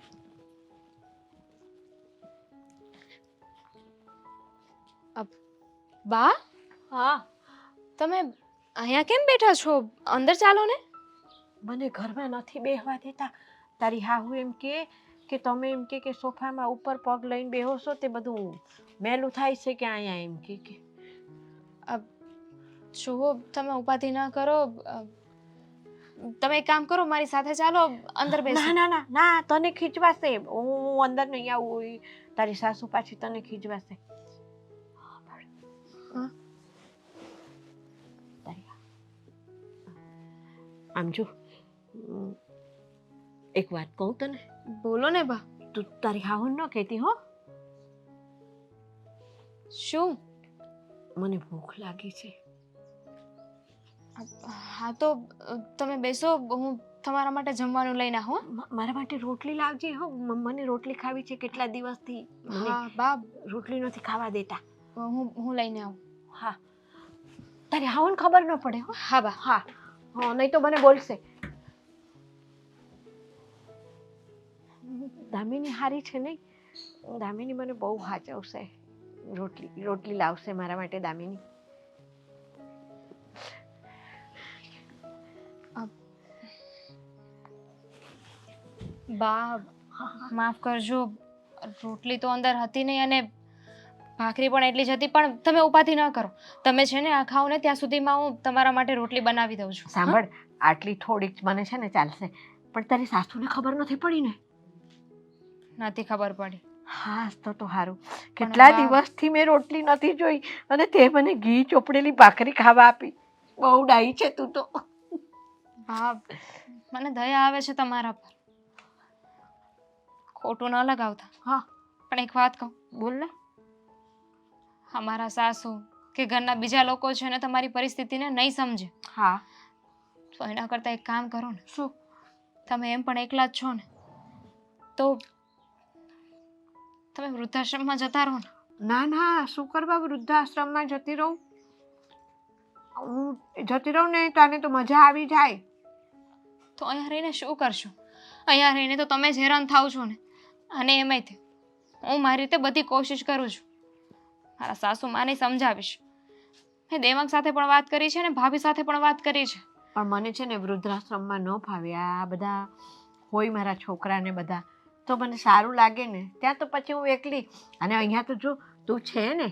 બા, હા, તમે અહીંયા કેમ બેઠા છો? અંદર ચાલો ને. મને ઘરમાં નથી બેહવા દેતા. તારી હાહુ એમ કે તમે એમ કે સોફામાં ઉપર પગ લઈને બેહો છો તે બધું મેલું થાય છે કે અહીંયા એમ કે જુઓ, તમે ઉપાધિ ના કરો. તમે એક કામ કરો, મારી સાથે ચાલો, અંદર બેસો. ના ના ના ના, તને ખીચવાશે. હું અંદર નહીં આવું. તારી સાસુ પાછી તને ખીચવાશે. હા? આમ જો, એક વાત કહું તને. બોલો ને બા. તું તારી હાહુ ન કહેતી હો. શું? મને ભૂખ લાગી છે. હા તો તમે બેસો, હું તમારા માટે જમવાનું લઈને આવું. મારા માટે રોટલી લાવજે હો. મને રોટલી ખાવી છે કેટલા દિવસથી. હા બા, રોટલી નથી ખાવા દેતા. હું લઈને આવું. હા, તારી હાહુને ખબર ન પડે હો. હા બા. હા હા, નહીં તો મને બોલશે. દામિની હારી છે નહીં? દામિની મને બહુ હાચવશે. રોટલી લાવશે મારા માટે દામિની. બા, માફ કરજો, રોટલી તો અંદર હતી નહીં અને ભાખરી પણ એટલી જ હતી, પણ તમે ઉપાધિ ન કરો. તમે છે ને આ ખાઓ ને ત્યાં સુધીમાં હું તમારા માટે રોટલી બનાવી દઉં છું. સાંભળ, આટલી થોડીક મને છે ને ચાલશે, પણ તારી સાસુને ખબર નથી પડી ને? નથી ખબર પડી. હા તો સારું. કેટલા બા- દિવસથી મેં રોટલી નથી જોઈ અને તે મને ઘી ચોપડેલી ભાખરી ખાવા આપી. બહુ ડાઈ છે તું તો. હા મને દયા આવે છે તમારા પર. ખોટું ન લગાવતા. હા પણ એક વાત કહું, બોલ ને. અમારા સાસુ કે ઘરના બીજા લોકો છે ને તમારી પરિસ્થિતિને નહીં સમજે, હા તો એના કરતાં એક કામ કરો ને. શું? તમે એમ પણ એકલા જ છો ને, તો તમે વૃદ્ધાશ્રમમાં જતા રહો ને. ના ના, શું કરવા વૃદ્ધાશ્રમમાં જતી રહું? હું જતી રહું ને તને તો મજા આવી જાય. તો અહીંયા રહીને શું કરશો? અહીંયા રહીને તો તમે જ હેરાન થાવ છો ને. અને એમાંય હું મારી રીતે બધી કોશિશ કરું છું. મારા સાસુ માને સમજાવીશ. મેં દેવાંગ સાથે પણ વાત કરી છે ને ભાભી સાથે પણ વાત કરી છે. પણ મને છે ને વૃદ્ધાશ્રમમાં ન ફાવે. આ બધા હોય મારા છોકરાને બધા, તો મને સારું લાગે ને. ત્યાં તો પછી હું એકલી, અને અહીંયા તો જો તું છે ને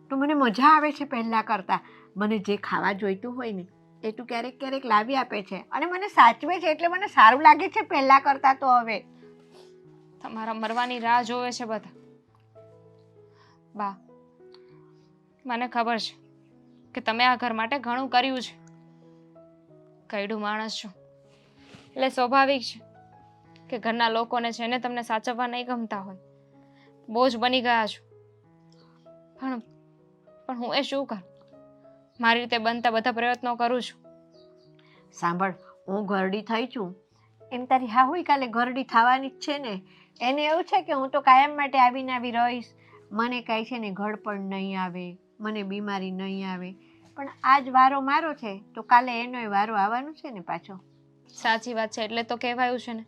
તો મને મજા આવે છે પહેલાં કરતાં. મને જે ખાવા જોઈતું હોય ને એ તું ક્યારેક ક્યારેક લાવી આપે છે અને મને સાચવે છે, એટલે મને સારું લાગે છે પહેલાં કરતાં તો હવે. તમારા મરવાની રાહ જોવે છે બધા. બા, મને ખબર છે કે તમે આ ઘર માટે ઘણું કર્યું છે. કઈડું માણસ છો એટલે સ્વાભાવિક છે કે ઘરના લોકોને છે ને તમને સાચવવા નહીં ગમતા હોય, બોજ બની ગયા છો. પણ હું એ શું કરું? મારી રીતે બનતા બધા પ્રયત્નો કરું છું. સાંભળ, હું ઘરડી થઈ છું એમ તારી હા હોય કાલે ઘરડી થવાની જ છે ને. એને એવું છે કે હું તો કાયમ માટે આવીને આવી રહીશ, મને કાંઈ છે ને ઘડપણ નહીં આવે, મને બીમારી નહીં આવે. પણ આજ વારો મારો છે તો કાલે એનોય વારો આવવાનો છે ને પાછો. સાચી વાત છે, એટલે તો કહેવાયું છે ને,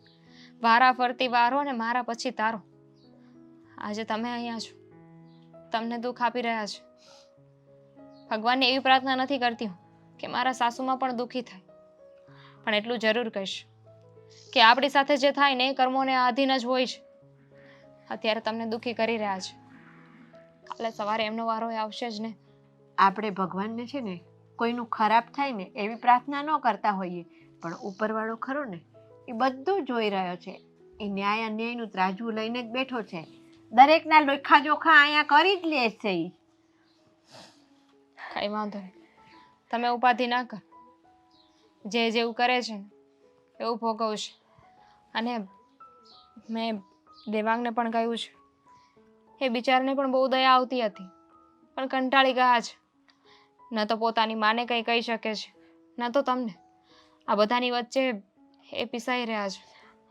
વારા ફરતી વારો ને મારા પછી તારો. આજે તમે અહીંયા છો, તમને દુઃખ આપી રહ્યા છે. ભગવાનને એવી પ્રાર્થના નથી કરતી હું કે મારા સાસુમાં પણ દુઃખી થાય, પણ એટલું જરૂર કહીશ કે આપણી સાથે જે થાય ને એ કર્મોને આધીન જ હોય છે. અત્યારે તમને દુઃખી કરી રહ્યા છે, કાલે સવારે એમનો વારો આવશે જ ને. આપણે ભગવાનને છે ને કોઈનું ખરાબ થાય ને એવી પ્રાર્થના ન કરતા હોઈએ, પણ ઉપરવાળો ખરો ને એ બધું જોઈ રહ્યો છે. એ ન્યાય અન્યાયનું ત્રાજવું લઈને જ બેઠો છે. દરેકના લોખા જોખા અહીંયા કરી જ લે છે ઈ. કઈ વાંધો નહીં, તમે ઉપાધિ ના કર. જે જેવું કરે છે ને એવું ભોગવશે. અને મેં દેવાંગને પણ કહ્યું છે, એ બિચારાને પણ બહુ દયા આવતી હતી, પણ કંટાળી ગયા છે. ન તો પોતાની માને કંઈ કહી શકે છે, ન તો તમને. આ બધાની વચ્ચે એ પીસાઈ રહ્યા છે.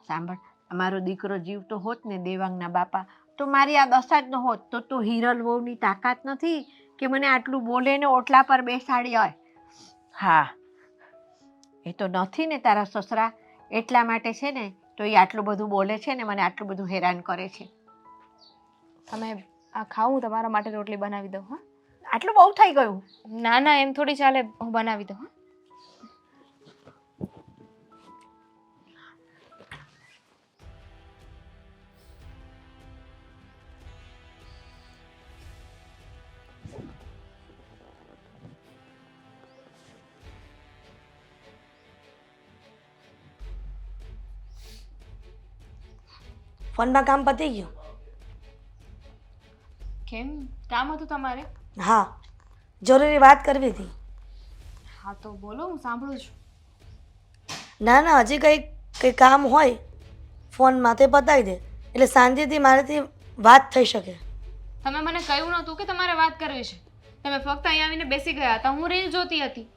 સાંભળ, અમારો દીકરો જીવતો હોત ને દેવાંગના બાપા, તો મારી આ દશા જ ન હોત. તો તું હિરલ વહુની તાકાત નથી કે મને આટલું બોલે ને ઓટલા પર બેસાડી હોય. હા, એ તો નથી ને તારા સસરા, એટલા માટે છે ને તો એ આટલું બધું બોલે છે ને મને આટલું બધું હેરાન કરે છે. તમે આ ખાવું તમારા માટે રોટલી બનાવી દઉં? હા, આટલું બહુ થઈ ગયું. ના ના, એમ થોડી ચાલે, હું બનાવી દઉં. હા, ફોનમાં કામ પતી ગયું? કેમ, કામ હતું તમારે? હા, જરૂરી વાત કરવી હતી. હા તો બોલો, હું સાંભળું છું. ના ના, હજી કંઈ કામ હોય ફોનમાં તે પતાવી દે, એટલે શાંતિથી મારાથી વાત થઈ શકે. તમે મને કહ્યું નહોતું કે તમારે વાત કરવી છે. તમે ફક્ત અહીંયા આવીને બેસી ગયા હતા, હું રીલ જોતી હતી.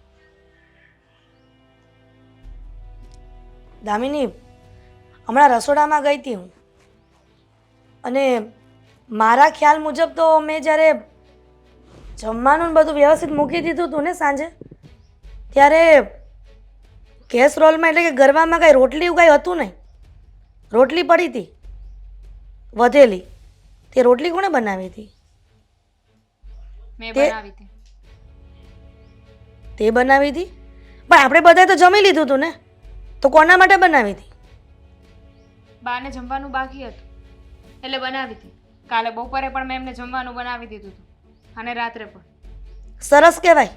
દામિની, હમણાં રસોડામાં ગઈ હતી હું, અને મારા ખ્યાલ મુજબ તો મેં જ્યારે જમવાનું ને બધું વ્યવસ્થિત મૂકી દીધું હતું ને સાંજે, ત્યારે કેસરોલમાં એટલે કે ગરવામાં કાંઈ રોટલી એવું કાંઈ હતું નહીં. રોટલી પડી હતી વધેલી. તે રોટલી કોણે બનાવી હતી? મેં તે- બનાવી હતી. તે બનાવી હતી? પણ આપણે બધાએ તો જમી લીધું હતું ને, તો કોના માટે બનાવી હતી? બાને જમવાનું બાકી હતું એટલે બનાવી હતી. કાલે બપોરે પણ મેં એમને જમવાનું બનાવી દીધું હતું અને રાત્રે પણ. સરસ કહેવાય.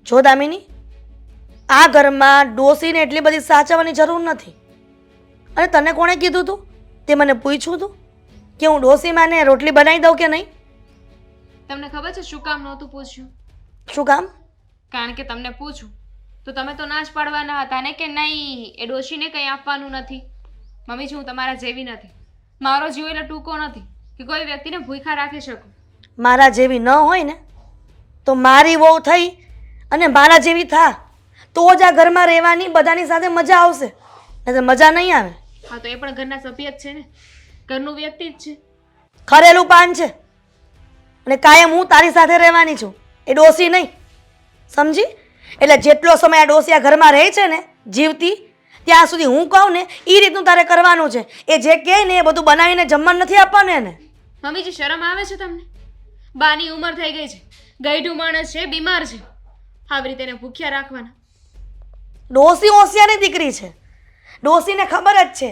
જો દામિની, આ ઘરમાં ડોસીને એટલી બધી સાચવવાની જરૂર નથી. અને તને કોણે કીધું હતું? તે મને પૂછ્યું હતું કે હું ડોસીમાને રોટલી બનાવી દઉં કે નહીં? તમને ખબર છે શું કામ નહોતું પૂછ્યું? શું કામ? કારણ કે તમને પૂછું તો તમે તો ના જ પાડવાના હતા ને કે નહીં એ ડોશીને કંઈ આપવાનું નથી. મમ્મીજી, હું તમારા જેવી નથી. મારો જીવ એટલે ટૂંકો નથી કે કોઈ વ્યક્તિને ભૂખ્યા રાખી શકું. મારા જેવી ન હોય ને તો મારી વહુ થઈ અને મારા જેવી થા તો જ આ ઘરમાં રહેવાની બધાની સાથે મજા આવશે, નહીં તો મજા નહીં આવે. હા, તો એ પણ ઘરના સભ્ય જ છે ને, ઘરનું વ્યક્તિ જ છે. ખરેલું પાન છે અને કાયમ હું તારી સાથે રહેવાની છું, એ ડોસી નહીં, સમજી? એટલે જેટલો સમય આ ડોસી આ ઘરમાં રહે છે ને જીવતી, ત્યાં સુધી હું કહું ને એ રીતનું તારે કરવાનું છે. એ જે કહે ને એ બધું બનાવીને જમવાનું નથી આપવાનું એને. મમ્મીજી, શરમ આવે છે તમને? બાની ઉંમર થઈ ગઈ છે, ગઈઢું માણસ છે, બીમાર છે, આવી રીતે એને ભૂખ્યા રાખવાના? ડોસી હોશિયારની દીકરી છે. ડોસીને ખબર જ છે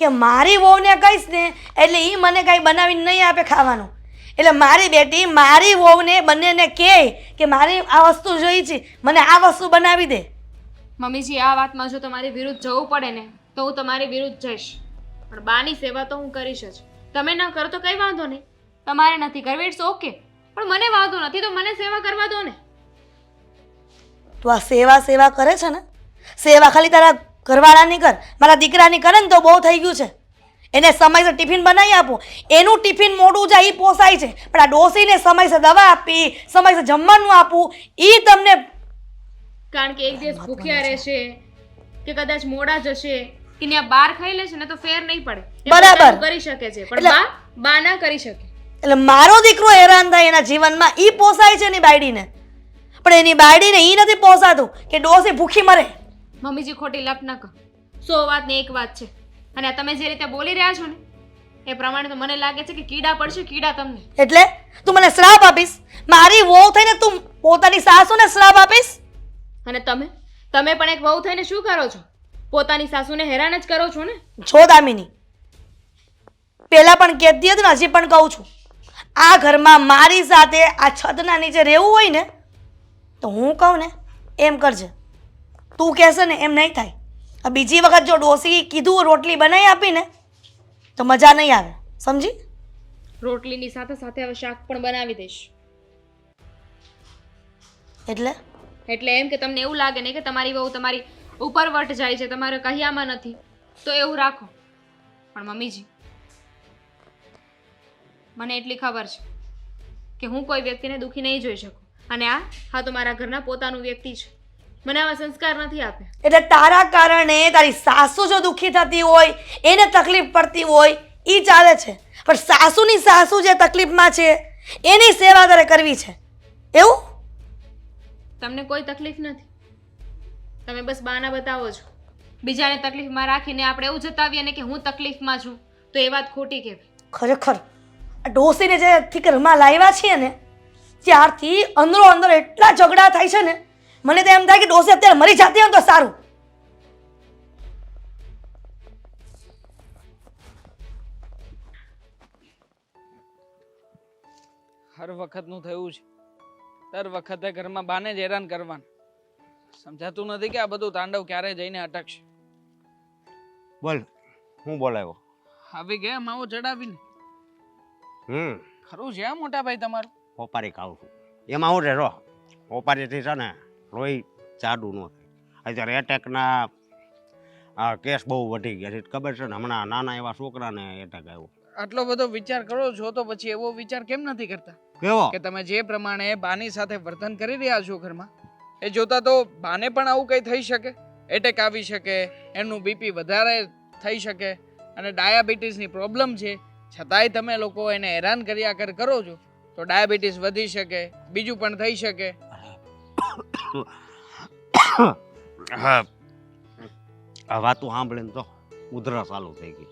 કે મારી વહુને કહીશ ને એટલે એ મને કાંઈ બનાવીને નહીં આપે ખાવાનું. એટલે મારી બેટી મારી વહુને બંનેને કહે કે મારી આ વસ્તુ જોઈ છે, મને આ વસ્તુ બનાવી દે. મમ્મીજી, આ વાતમાં જો તમારી વિરુદ્ધ જવું પડે ને તો હું તમારી વિરુદ્ધ જઈશ, પણ બાની સેવા તો હું કરીશ જ. તમે ન કરો તો કંઈ વાંધો નહીં, તમારે નથી કરવી, ઇટ્સ ઓકે, પણ મને વાંધો નથી તો મને સેવા કરવા દો ને. તું આ સેવા કરે છે ને, સેવા ખાલી તારા ઘરવાળાની કર, મારા દીકરાની કરે ને તો બહુ થઈ ગયું છે. એને સમયસર ટિફિન બનાવી આપો, એનું ટિફિન મોડું જાય એ પોસાય છે, પણ આ ડોસીને સમયસર દવા આપી, સમયસર જમવાનું આપવું એ તમને. કારણ કે એક દિવસ ભૂખ્યા રહેશે કે કદાચ મોડા જશે કે ત્યાં બહાર ખાઈ લેશે ને તો ફેર નહીં પડે. એ બરાબર. પોતાનું કરી શકે છે પણ બા ના કરી શકે. એટલે મારો દીકરો હેરાન થાય એના જીવનમાં એ પોસાય છે એની બાયડીને, પણ એની બાયડીને એ નથી પોસાતું કે ડોસી ભૂખી મરે. મમ્મીજી, ખોટી લપ ન કહો. 100 વાત ને એક વાત છે, અને આ તમે જે રીતે બોલી રહ્યા છો ને એ પ્રમાણે તો મને લાગે છે કે કીડા પડશે, કીડા તમને. એટલે તું મને શ્રાપ આપીશ? મારી વહુ થઈને તું પોતાની સાસુને શ્રાપ આપીશ? અને તમે પણ એક વહુ થઈને શું કરો છો? પોતાની સાસુને હેરાન જ કરો છો ને. છો દામિની, પહેલા પણ કહેતી હતી ને હજી પણ કહું છું, આ ઘરમાં મારી સાથે આ છતના નીચે રહેવું હોય ને તો હું કહું ને એમ કરજે. તું કહેશે ને એમ નહીં થાય. આ બીજી વખત જો ડોસી કીધું રોટલી બનાવી આપી ને તો મજા નહીં આવે, સમજી? રોટલીની સાથે સાથે હવે શાક પણ બનાવી દઈશ. એટલે એમ કે તમને એવું લાગે ને કે તમારી વહુ તમારી ઉપર વટ જાય છે, તમારે કહ્યામાં નથી, તો એવું રાખો. પણ મમ્મીજી, મને એટલી ખબર છે કે હું કોઈ વ્યક્તિને દુઃખી નહીં જોઈ શકું, અને આ તો મારા ઘરના પોતાનું વ્યક્તિ છે, મને આવા સંસ્કાર નથી આપ્યા. એટલે તારા કારણે તારી સાસુ જો દુઃખી થતી હોય, એને તકલીફ પડતી હોય એ ચાલે છે, પણ સાસુની સાસુ જે તકલીફમાં છે એની સેવા તારે કરવી છે એવું? તમને કોઈ તકલીફ નથી, તમે બસ બહાના બતાવો છો. બીજાને તકલીફમાં રાખીને આપણે એવું જતાવીએ ને કે હું તકલીફમાં છું, તો એ વાત ખોટી કહેવાય. ખરેખર આ ડોસીને જે ઘરમાં લાવ્યા છીએ ને ત્યારથી અંદરો અંદર એટલા ઝઘડા થાય છે ને, મને તો એમ થાય કે ડોસી અત્યારે મરી જતી હોય તો સારું. હર વખતનું થયું છે, દર વખતે ઘરમાં બાને જ હેરાન કરવાનું. સમજાતું નથી કે આ બધું તાંડવ ક્યારે જઈને અટકશે. બોલ, હું બોલાવ્યો? આવી ગયા માવો ચડાવીને. ખરું છે આ મોટા ભાઈ તમારું? ઓપારી ખાઉં છું. એમાં હું રે રો ઓપારીથી છે ને લોહી જાડું ન થાય. અત્યારે એટેકના કેસ બહુ વધી ગયા છે, ખબર છે ને? હમણાં નાના એવા છોકરાને એટેક આવ્યો. આટલો બધો વિચાર કરો છો તો પછી એવો વિચાર કેમ નથી કરતા કેવો? કે તમે જે પ્રમાણે બાની સાથે વર્તન કરી રહ્યા છો ઘરમાં, એ જોતા તો બાને પણ આવું કંઈ થઈ શકે, એટેક આવી શકે, એમનું બીપી વધારે થઈ શકે, અને ડાયાબિટીસની પ્રોબ્લેમ છે, છતાંય તમે લોકો એને હેરાન કર્યા કરો છો તો ડાયાબિટીસ વધી શકે, બીજું પણ થઈ શકે. હા, આ વાતું સાંભળીને તો ઉધરસ ચાલુ થઈ ગઈ.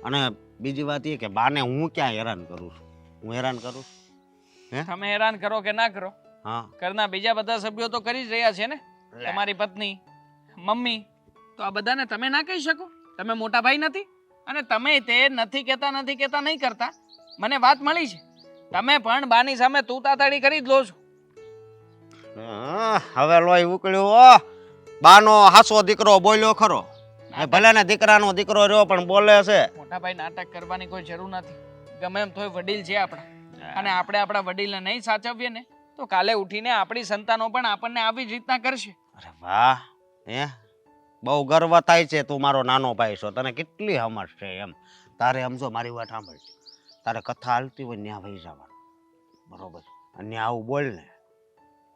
અને બીજી વાત એ કે બાને હું ક્યાં હેરાન કરું છું? હું હેરાન કરું છું? તમે હેરાન કરો કે ના કરો, હા, ઘરના બીજા બધા સભ્યો તો કરી જ રહ્યા છે ને. તમારી પત્ની, મમ્મી, તો આ બધાને તમે ના કહી શકો? તમે મોટા ભાઈ નથી? અને તમે તે નથી કહેતા નહીં કરતા. મને વાત મળી છે તમે પણ બાની સામે તું તાતાડી કરી જ લો છો. હવે લોહી ઉકળ્યું. બાનો હાસો દીકરો બોલ્યો ખરો, ભલે ને દીકરાનો દીકરો રહ્યો પણ બોલે છે. મોટા ભાઈ, નાટક કરવાની કોઈ જરૂર નથી. ગમે એમ તોય વડીલ છે આપણા, અને આપણે આપણા વડીલને નહીં સાચવીએ ને તો કાલે ઉઠીને આપણી સંતાનો પણ આપણને આવી જ રીતના કરશે. અરે વાહ, હે બહુ ગર્વ થાય છે, તું મારો નાનો ભાઈ છો, તને કેટલી સમજ છે એમ. તારે સમજો મારી વાત સાંભળ, તારે કથા હાલતી હોય ત્યાં વહી જવાનું, બરોબર? અને આવું બોલ ને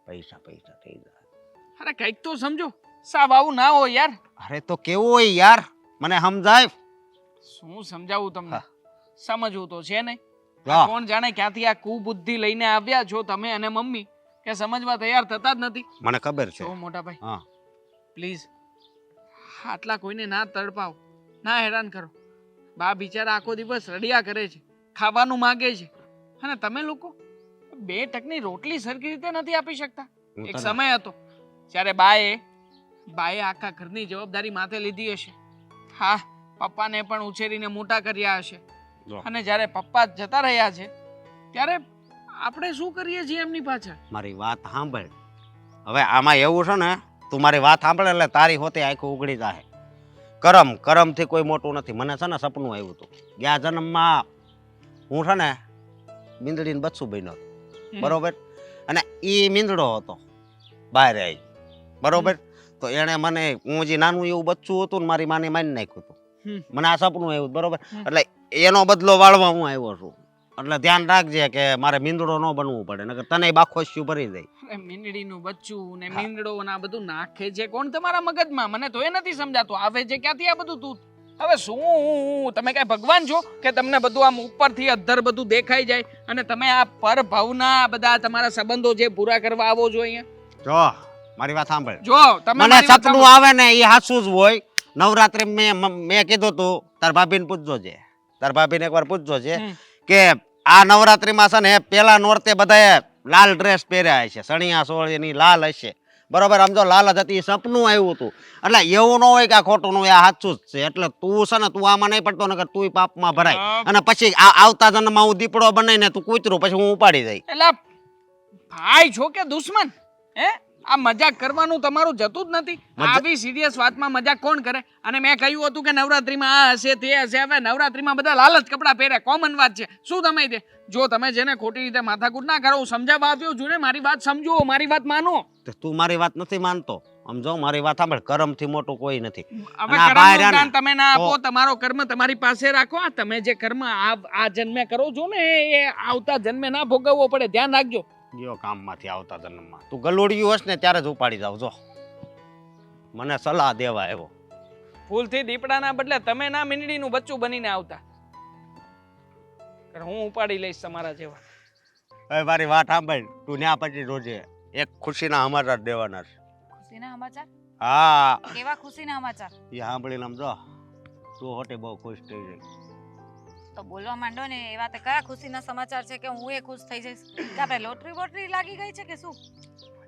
પૈસા પૈસા થઈ જાય. અરે કંઈક તો સમજો, સાવ આવું ના હોય યાર. અરે તો કેવું હોય યાર, મને સમજાય. શું સમજાવું તમને? સમજવું તો છે નહીં. વાહ. કોણ જાણે ક્યાંથી આ કુબુદ્ધિ લઈને આવ્યા છો તમે અને મમ્મી, કે સમજવા તૈયાર થતા જ નથી. મને ખબર છે. જો મોટા ભાઈ, હા, પ્લીઝ આટલા કોઈને ના તડપાવો, ના હેરાન કરો. બા બિચારા આખો દિવસ રડ્યા કરે છે, ખાવાનું માંગે છે, અને તમે લોકો 2 ટકની રોટલી સરખી રીતે નથી આપી શકતા. હું એક તને- સમય હતો જ્યારે બાએ આખા ઘરની જવાબદારી માથે લીધી હશે. હા, પપ્પાને પણ ઉછેરીને મોટા કર્યા હશે, જો. અને જ્યારે પપ્પા જતા રહ્યા છે ત્યારે આપણે શું કરીએ છીએ એમની પાછળ? મારી વાત સાંભળ. હવે આમાં એવું છે ને, તું મારી વાત સાંભળે એટલે તારી હોતે આખું ઉઘડી જાય. કરમથી કોઈ મોટું નથી. મને છે ને સપનું આવ્યું હતું, ગયા જન્મમાં હું છે ને મીંદડીને બચ્ચું બન્યો હતો, બરોબર? અને એ મીંદડો હતો બહાર આવી, બરોબર? તો એણે મને, હું જે નાનું એવું બચ્ચું હતું ને મારી માને મારી નાખ્યું હતું. મને આ સપનું આવ્યું, બરોબર? એટલે એનો બદલો વાળવા હું આવ્યો છું. એટલે ધ્યાન રાખજે કે મારે મીંદડો ન બનવું પડે, નકર તને બાખોશ્યું ભરી જાય. અરે મીંદડીનું બચ્ચું ને મીંદડો ને આ બધું નાખે છે કોણ તમારા મગજમાં? મને તો એ નથી સમજાતું, આવે છે ક્યાંથી આ બધું તું? હવે શું તમે કઈ ભગવાન છો કે તમને બધું આમ ઉપરથી અધર બધું દેખાઈ જાય અને તમે આ પર ભાવના બધા તમારા સંબંધો જે પૂરા કરવા આવો છો અહીંયા? જો મારી વાત સાંભળ. જો તમે મને મારી વાત સપનું આવે ને એ સાચું જ હોય. નવરાત્રી મેં કીધું તું, તાર ભાભીને પૂછજો છે, તાર ભાભીને એકવાર પૂછજો છે કે આ નવરાત્રીમાં છે ને પેલા નોરતે બધાએ લાલ ડ્રેસ પહેર્યા હશે, સણિયા સોળીની લાલ હશે, બરોબર? સમજો લાલ જ હતી, સપનું આવ્યું હતું. એટલે એવું ન હોય કે આ ખોટું ન હોય, આ સાચું જ છે. એટલે તું છે ને, તું આમાં નહીં પડતો, નકર તું પાપમાં ભરાય. અને પછી આવતા જન્મમાં હું દીપડો બનાવીને તું કૂતરું, પછી હું ઉપાડી જાય. એટલે ભાઈ છો કે દુશ્મન? હે, આ મજાક કરવાનું તમારું જતું જ નથી. આવી સિરિયસ વાતમાં મજાક કોણ કરે? અને મેં કહ્યું હતું કે નવરાત્રીમાં આ હશે તે હશે. હવે નવરાત્રીમાં બધા લાલ જ કપડાં પહેરે, કોમન વાત છે. શું તમે તે જો તમે જેને ખોટી રીતે માથાકૂટ ના કરો, હું સમજાવવા આવ્યો છું ને, મારી વાત સમજો, મારી વાત માનો. તું મારી વાત નથી માનતો, સમજો મારી વાત સાંભળ. કરમથી મોટું કોઈ નથી. હવે અને આ કર્મનું બહાર આને જ્ઞાન તમે ના આપો, તો- તમારો કર્મ તમારી પાસે રાખો. આ તમે જે કર્મ આ જન્મે કરો છો ને એ આવતા જન્મે ના ભોગવવો પડે, ધ્યાન રાખજો. ગયો કામમાંથી આવતા જન્મમાં. તું ગલોડિયું હશ ને ત્યારે જ ઉપાડી જાવ. જો મને સલાહ દેવા આવ્યો. ફૂલથી દીપડાના બદલે તમે ના મીંદડીનું બચ્ચું બનીને આવતા. હું ઉપાડી લઈશ તમારા જેવા. હવે મારી વાત સાંભળ, તું ન્યા પછી રોજે એક ખુશીના સમાચાર દેવાના છે. ખુશીના સમાચાર? હા, કેવા ખુશીના સમાચાર? એ સાંભળીને આમ જો તું હોટે બહુ ખુશ થઈ જાય. તો બોલવા માંડો ને, એવા તે કયા ખુશીના સમાચાર છે કે હું એ ખુશ થઈ જઈશ? કે આપણે લોટરી બોટરી લાગી ગઈ છે કે શું?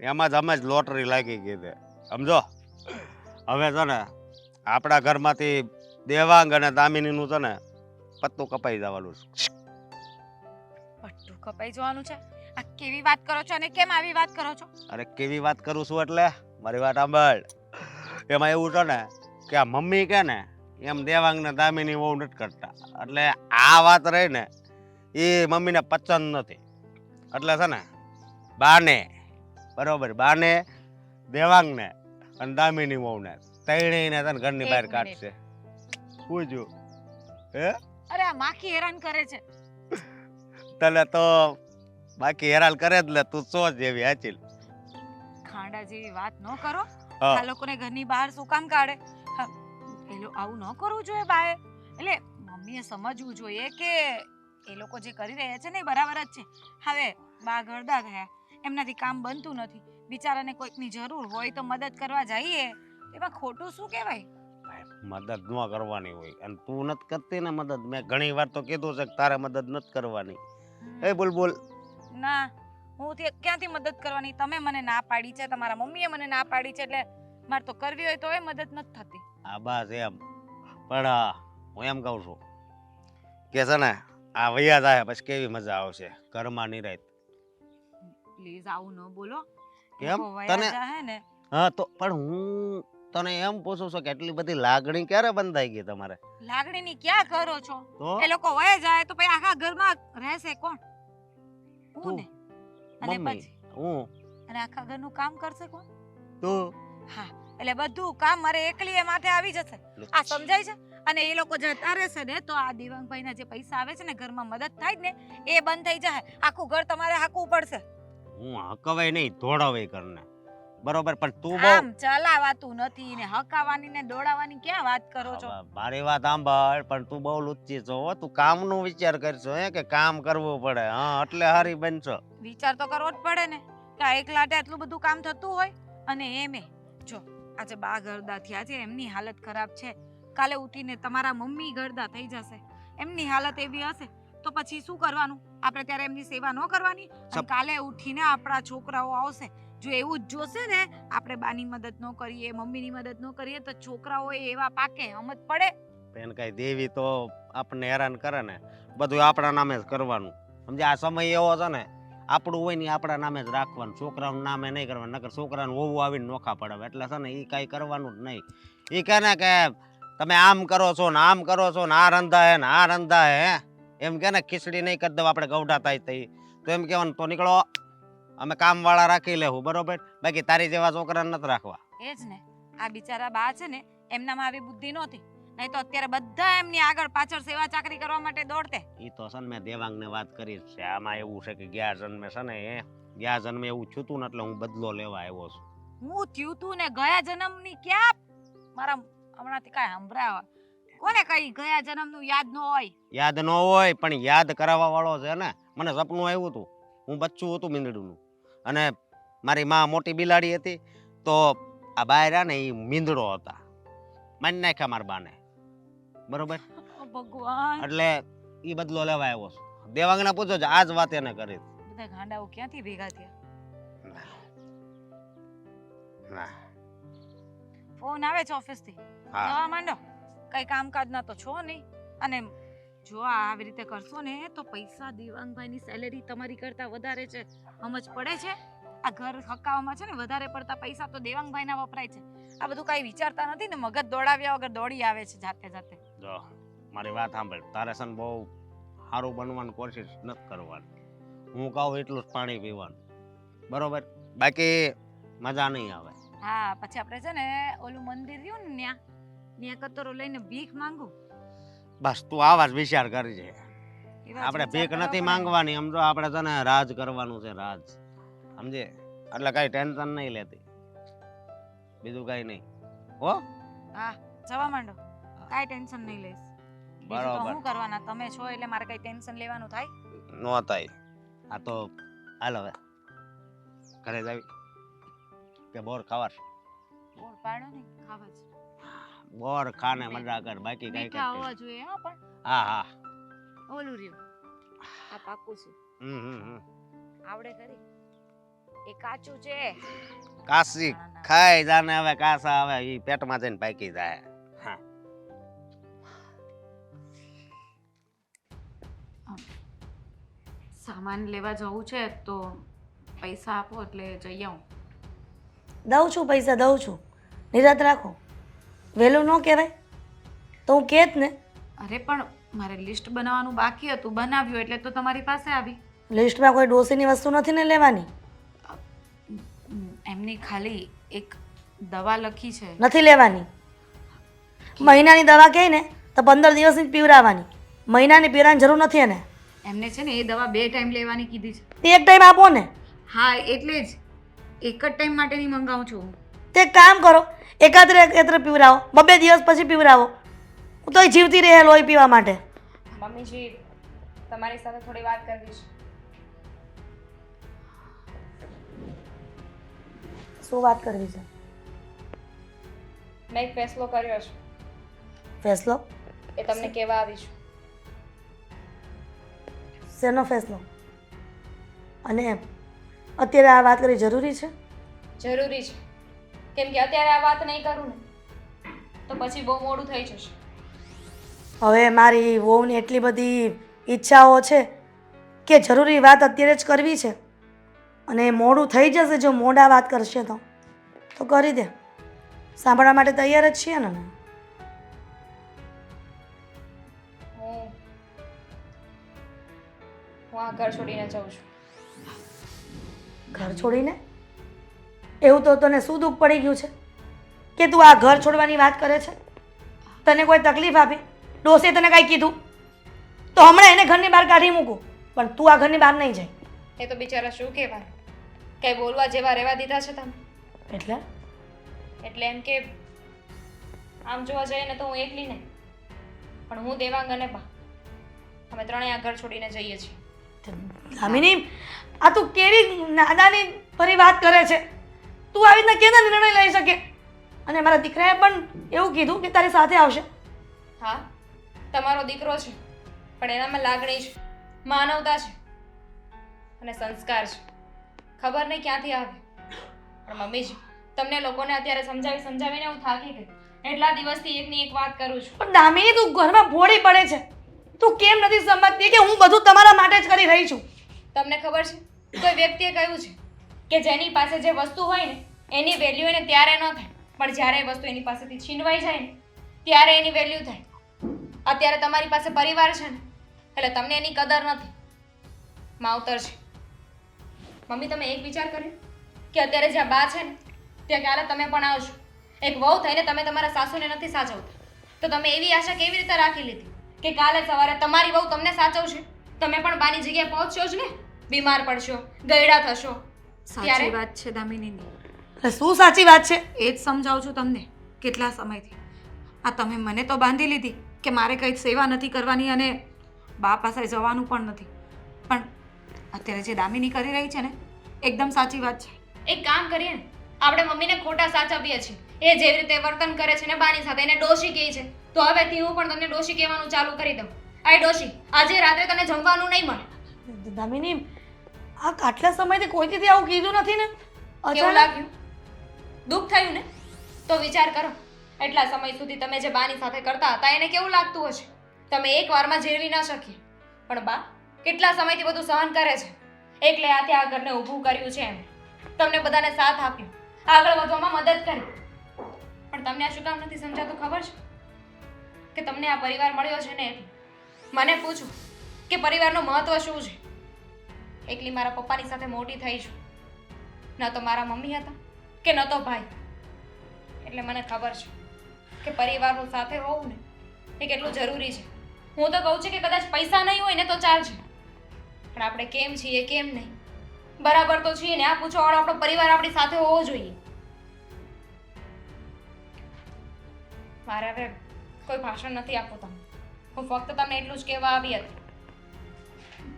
એમાં જ અમે જ લોટરી લાગી ગઈ છે, સમજો. હવે છે ને આપણા ઘરમાંથી દેવાંગ અને દામિનીનું છે ને પત્તું કપાઈ જવાનું છે. પટ્ટું કપાઈ જવાનું છે? આ કેવી વાત કરો છો અને કેમ આવી વાત કરો છો? અરે કેવી વાત કરું છું એટલે મારી વાત સાંભળ. એમાં એવું છે ને કે આ મમ્મી કે ને એમ દેવાંગ ને દામિની બહુ નથી કરતા. એટલે આ વાત રહી ને એ મમ્મીને પસંદ નથી. એટલે છે ને બાને, બરોબર, બાને, દેવાંગને અને દામિની વહુને ત્રણેયને છે ને ઘરની એક બહાર મિનિટ. કાઢશે. પૂછ્યું હે? અરે આ માખી હેરાન કરે છે. તને તો બાકી હેરાન કરે જ લે, તું સોચ જેવી હાચી. ખાંડા જેવી વાત ન કરો. હા. આ લોકોને ઘરની બહાર શું કામ કાઢે? હા, આવું ન કરવું જોઈએ બાએ. એટલે મમ્મીએ સમજવું જોઈએ કે એ લોકો જે કરી રહ્યા છે ને એ બરાબર જ છે. હવે બા ઘરડા થયા, એમનાથી કામ બનતું નથી, બિચારાને કોઈકની જરૂર હોય તો મદદ કરવા જઈએ, એમાં ખોટું શું કહેવાય? મદદ ન કરવાની હોય, અને તું નથી કરતી ને મદદ. મેં ઘણી વાર તો કીધું છે કે તારે મદદ નથી કરવાની. એ બોલ બોલ. ના, હું ક્યાંથી મદદ કરવાની? તમે મને ના પાડી છે, તમારા મમ્મીએ મને ના પાડી છે, એટલે મારે તો કરવી હોય તો એ મદદ નથી થતી. આ બસ એમ. પણ હું એમ કહું છું કે છે ને આ વૈયા જાય પછી કેવી મજા આવશે ઘરમાં નિરાંત. પ્લીઝ આવું ન બોલો. કેમ? લોકો વયા તને જાહે ને. હા તો પણ હું તને એમ પૂછું છું કે એટલી બધી લાગણી ક્યારે બંધાઈ ગઈ તમારે? લાગણીની ક્યાં કરો છો? તો એ લોકો વહે જાય તો પછી આખા ઘરમાં રહેશે કોણ? હું તું, ને. અને મમ્મી, પછી હું, અને આખા ઘરનું કામ કરશે કોણ? તું. હા, એટલે બધું કામ મારે એકલીએ માથે આવી જશે. આ સમજાય છે? અને એ લોકો જતા રહેશે ને તો આ દેવાંગભાઈના જે પૈસા આવે છે ને ઘરમાં મદદ થાય જ ને એ બંધ થઈ જાય. આખું ઘર તમારે હાંકવું પડશે. હું હકવાય નહીં, દોડાવાય કરને. બરોબર, પણ તું બહુ આમ ચલાવાતું નથી ને હકાવાની ને દોડાવાની ક્યાં વાત કરો છો? હવે મારી વાત સાંભળ, પણ તું બહુ લુચ્ચી છો હો. તું કામનો વિચાર કરશો હે કે કામ કરવું પડે? હા, એટલે હારી બનશો. વિચાર તો કરવો જ પડે ને કે આ એકલાટે આટલું બધું કામ થતું હોય. અને એમે જો આજે બા ગરદા થયા છે, એમની હાલત ખરાબ છે. કાલે ઉઠીને તમારા મમ્મી ગરદા થઈ જશે, એમની હાલત એવી હશે તો પછી શું કરવાનું? આપણે ત્યારે એમની સેવા ન કરવાની? અને કાલે ઉઠીને આપણા છોકરાઓ આવશે, જો એવું જ જોશે ને આપણે બાની મદદ ન કરીએ, મમ્મીની મદદ ન કરીએ તો છોકરાઓ એવા પાકે. સમજ પડે? બેન, કઈ દેવી તો આપણને હેરાન કરે ને, બધું આપણા નામે જ કરવાનું. સમજે, આ સમય એવો છે ને, આપણું હોય ને આપણા નામે જ રાખવાનું, છોકરાનું નામે નહીં કરવાનું. નકર છોકરાને વહુ આવીને નોખા પડાવે. એટલે છે ને, એ કાંઈ કરવાનું જ નહીં. એ કહે ને કે તમે આમ કરો છો ને આમ કરો છો ને આ રંધા હે ને આ રંધા હે, એમ કે ને ખીચડી નહીં કરી દઉં આપણે ગૌઢા થાય તઈ, તો એમ કહેવાનું તો નીકળો, અમે કામવાળા રાખી લેવું. બરોબર, બાકી તારી જેવા છોકરાને નથી રાખવા. એ જ ને, આ બિચારા બા છે ને એમનામાં આવી બુદ્ધિ નહોતી, નહીં તો અત્યારે બધા એમની આગળ પાછળ સેવા ચાકરી કરવા માટે દોડતે. એ તો છે ને, મેં દેવાંગને વાત કરી છે. આમાં એવું છે કે ગયા જન્મે છે ને, ગયા જન્મે એવું થયું તું ને એટલે હું બદલો લેવા આવ્યો છું. હું થયું તું ને ગયા જન્મની ક્યાં મારા હમણાંથી કાંઈ સંભળાવા કોને કઈ ગયા જન્મનું યાદ ન હોય? યાદ ન હોય પણ યાદ કરાવવા વાળો છે ને. મને સપનું આવ્યું હતું, હું બચ્ચું હતું મીંદડુંનું, અને મારી માં મોટી બિલાડી હતી, તો આ બહાર ને એ મીંદડો હતા, મારી નાખ્યા મારા બાને. બરોબર, ભગવાન, એટલે એ બદલો લેવા આવ્યો છું. દેવાંગને પૂછો છે, આ જ વાત એને કરી. બધા ગાંડાઓ ક્યાંથી ભેગા થયા? ના, ફોન આવે છે ઓફિસ થી, હા, જવા માંડો. કઈ કામકાજ ના તો છો નહીં. અને જો આ આવી રીતે કરશો ને તો પૈસા દેવાંગભાઈની સેલેરી તમારી કરતા વધારે છે. સમજ પડે છે? આ ઘર હકાવવામાં છે ને વધારે પડતા પૈસા તો દેવાંગભાઈના વપરાય છે. આ બધું કાંઈ વિચારતા નથી ને, મગજ દોડાવ્યા વગર દોડી આવે છે જાતે જાતે. જો મારી વાત સાંભળ, તારે છે ને બહુ સારું બનવાની કોશિશ નથી કરવાની. હું કહું એટલું જ પાણી પીવાનું. બરોબર, બાકી મજા નહીં આવે. હા, પછી આપણે છે ને ઓલું મંદિર રહ્યું ને ત્યાં કતરો લઈને ભીખ માંગુ. બસ તું આવા જ વિચાર કરજે. એવા જ આપણે વિચાર ભીખ કરવા નથી પડે. માંગવાની, સમજો. આપણે છે ને રાજ કરવાનું છે, રાજ. સમજે? એટલે કઈ ટેન્શન નહીં લેતી, બીજું કઈ નહીં. હો, હા, જવા માંડો, કાંઈ ટેન્શન નહીં લઈશ. બીજું તો બરોબર, શું કરવાના, તમે છો એટલે મારે કઈ ટેન્શન લેવાનું થાય? નો થાય. આ તો હાલ હવે ઘરે જાવી કે બોર ખાવા? બોર પાડો ને, ખાવા જ. બોર ખાને મજા કર, બાકી કઈ મીઠા હોવા કઈ. જોઈએ હા, પણ હા હા, ઓલું રહ્યું આ પાકું છે, હમ. આવડે ખરી. એ કાચું છે. કાશી ના, ના. ખાઈ જાને હવે, કાસા હવે ઈ પેટમાં જઈને પાકી જાય. હા, સામાન લેવા જવું છે તો પૈસા આપો એટલે જઈ આવું. દઉં છું પૈસા, દઉં છું, નિરાત રાખો. વહેલું ન કહેવાય તો હું કહેત ને. અરે પણ મારે લિસ્ટ બનાવવાનું બાકી હતું, બનાવ્યું એટલે તો તમારી પાસે આવી. લિસ્ટમાં કોઈ ડોસીની વસ્તુ નથી ને લેવાની? એમની ખાલી એક દવા લખી છે. નથી લેવાની. મહિનાની દવા કહે ને તો 15 દિવસની જ પીવડાવવાની. મહિનાની પીવડાવવાની જરૂર નથી એને. એમને છે ને એ દવા 2 ટાઈમ લેવાની કીધી છે. તે એક ટાઈમ આપો ને. હા, એટલે જ એક જ ટાઈમ માટેની મંગાવું છું હું. તે એક કામ કરો, એકાત્રે પીવડાવો, 2 દિવસ પછી પીવડાવો. હું તોય જીવતી રહે લોહી પીવા માટે. મમ્મીજી, તમારી સાથે થોડી વાત કરવી છે. શું વાત કરવી છે? મેં એક ફેસલો કર્યો છે, ફેસલો? એ તમને કહેવા આવી છું. શેનો ફેસલો? અને અત્યારે આ વાત કરવી જરૂરી છે? જરૂરી છે, કેમ કે અત્યારે આ વાત નહીં કરું ને તો પછી બહુ મોડું થઈ જશે. હવે મારી વહુની એટલી બધી ઈચ્છાઓ છે કે જરૂરી વાત અત્યારે જ કરવી છે, અને મોડું થઈ જશે જો મોડા વાત કરશે તો કરી દે. સાંભળવા માટે તૈયાર જ છીએ ને. હું આ ઘર છોડીને જાઉં છું. ઘર છોડીને? એવું તો તને શું દુઃખ પડી ગયું છે કે તું આ ઘર છોડવાની વાત કરે છે? તને કોઈ તકલીફ આપી? ડોસે તને કાંઈ કીધું? તો હમણાં એને ઘરની બહાર કાઢી મૂકું, પણ તું આ ઘરની બહાર નહીં જાય. એ તો બિચારા શું કહેવાય, કઈ બોલવા જેવા રહેવા દીધા છે તમે. એટલે એટલે એમ કે આમ જોવા જઈએ ને તો હું એકલી નહીં, પણ હું દેવાંગ અને બા અમે ત્રણેય આ ઘર છોડીને જઈએ છીએ. દામિની, આ તું કેવી નાદાની ભરી વાત કરે છે? તું આવી રીતના કેના નિર્ણય લઈ શકે? અને મારા દીકરાએ પણ એવું કીધું કે તારી સાથે આવશે. હા, તમારો દીકરો છે, પણ એનામાં લાગણી છે, માનવતા છે અને સંસ્કાર છે. ખબર નહીં ક્યાંથી આવે, પણ મમ્મીજી તમને લોકોને અત્યારે સમજાવીને હું થાકી ગઈ. એટલા દિવસથી એકની એક વાત કરું છું. પણ દામિની, તું ઘરમાં ભોળી પડે છે. તું કેમ નથી સમજતી કે હું બધું તમારા માટે જ કરી રહી છું? તમને ખબર છે, કોઈ વ્યક્તિએ કહ્યું છે કે જેની પાસે જે વસ્તુ હોય ને એની વેલ્યુ એને ત્યારે ન થાય, પણ જ્યારે એ વસ્તુ એની પાસેથી છીનવાઈ જાય ને ત્યારે એની વેલ્યુ થાય. અત્યારે તમારી પાસે પરિવાર છે ને એટલે તમને એની કદર નથી, માવતર છે. મમ્મી, તમે એક વિચાર કર્યો કે અત્યારે જ્યાં બા છે ને ત્યાં કાલે તમે પણ આવશો. એક વહુ થઈને તમે તમારા સાસુને નથી સાચવતા, તો તમે એવી આશા કેવી રીતે રાખી લીધી કે કાલે સવારે તમારી વહુ તમને સાચવશે? તમે પણ બાની જગ્યાએ પહોંચશો જ ને, બીમાર પડશો, ગયડા થશો. સાચી વાત છે દામિનીની. એટલે શું સાચી વાત છે? એ જ સમજાવું છું તમને કેટલા સમયથી. આ તમે મને તો બાંધી લીધી કે મારે કંઈ સેવા નથી કરવાની અને બા પાસે જવાનું પણ નથી, પણ અત્યારે જે દામિની કરી રહી છે ને એકદમ સાચી વાત છે. એક કામ કરીએ ને, આપણે મમ્મીને ખોટા સાચવીએ છીએ. એ જેવી રીતે વર્તન કરે છે ને બાની સાથે એને ડોશી કહે છે, તો હવેથી હું પણ તમને ડોશી કહેવાનું ચાલુ કરી દઉં. આય ડોશી, આજે રાત્રે તને જમવાનું નહીં મળે. દામિની, આ આટલા સમયથી કોઈ દીધી આવું કીધું નથી ને? કેવું અચાનક લાગ્યું? દુઃખ થયું ને? તો વિચાર કરો, એટલા સમય સુધી તમે જે બાની સાથે કરતા હતા એને કેવું લાગતું હશે? તમે એક વારમાં ઝેરવી ન શકી, પણ બા કેટલા સમયથી બધું સહન કરે છે. એકલે હાથે આ ઘરને ઊભું કર્યું છે, એમ તમને બધાને સાથ આપ્યો, આગળ વધવામાં મદદ કરી. પણ તમને આ શું કામ નથી સમજાતું ખબર છે? કે તમને આ પરિવાર મળ્યો છે ને એટલે મને પૂછો કે પરિવારનું મહત્વ શું છે? એકલી મારા પપ્પાની સાથે મોટી થઈ છું, ન તો મારા મમ્મી હતા કે ન તો ભાઈ. એટલે મને ખબર છે કે પરિવારનું સાથે હોવું ને એ કેટલું જરૂરી છે. હું તો કહું છું કે કદાચ પૈસા નહીં હોય ને તો ચાલશે, પણ આપણે કેમ છીએ કેમ નહીં બરાબર તો છીએ ને. આ પૂછવાવાળો આપણો પરિવાર આપણી સાથે હોવો જોઈએ. મારે હવે કોઈ ભાષણ નથી આપવું તમને. હું ફક્ત તમને એટલું જ કહેવા આવી હતી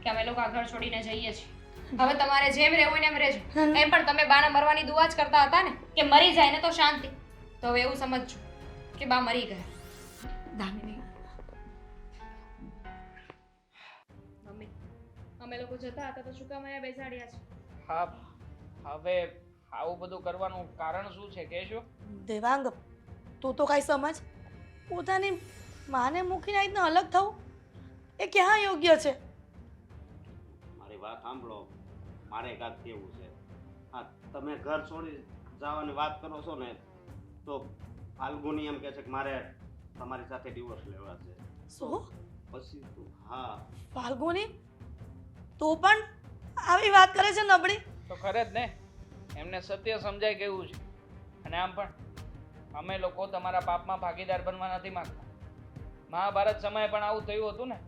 કે અમે લોકો આ ઘર છોડીને જઈએ છીએ. હવે તમારે જેમ રહેવું હોય ને એમ રહેજો. એમ પણ તમે બાના મરવાની દુઆ જ કરતા હતા ને કે મરી જાય ને તો શાંતિ. તો હવે એવું સમજજો કે બા મરી ગયા. દામિની, મમ્મી, અમે લોકો જતા હતા તો શું કામ અહીંયા બેસાડ્યા છે? હા, હવે આવું બધું કરવાનું કારણ શું છે કહેશો? દેવાંગ, તું તો કાંઈ સમજ. પોતાની માને મૂકીને આ રીતના અલગ થવું એ ક્યાં યોગ્ય છે? મારી વાત સાંભળો, મારે કાંઈક કેવું છે. હા, તમે ઘર છોડી જવાની વાત કરો છો ને તો ફાલ્ગુની એમ કહે છે કે મારે તમારી સાથે ડિવોર્સ લેવા છે. શું? પછી તું હા ફાલ્ગુની, તું પણ આવી વાત કરે છે નબળી? તો ખરે જ ને, એમને સત્ય સમજાય કેવું છે. અને આમ પણ અમે લોકો તમારા પાપમાં ભાગીદાર બનવા નથી માંગતા. મહાભારત સમયે પણ આવું થયું હતું ને.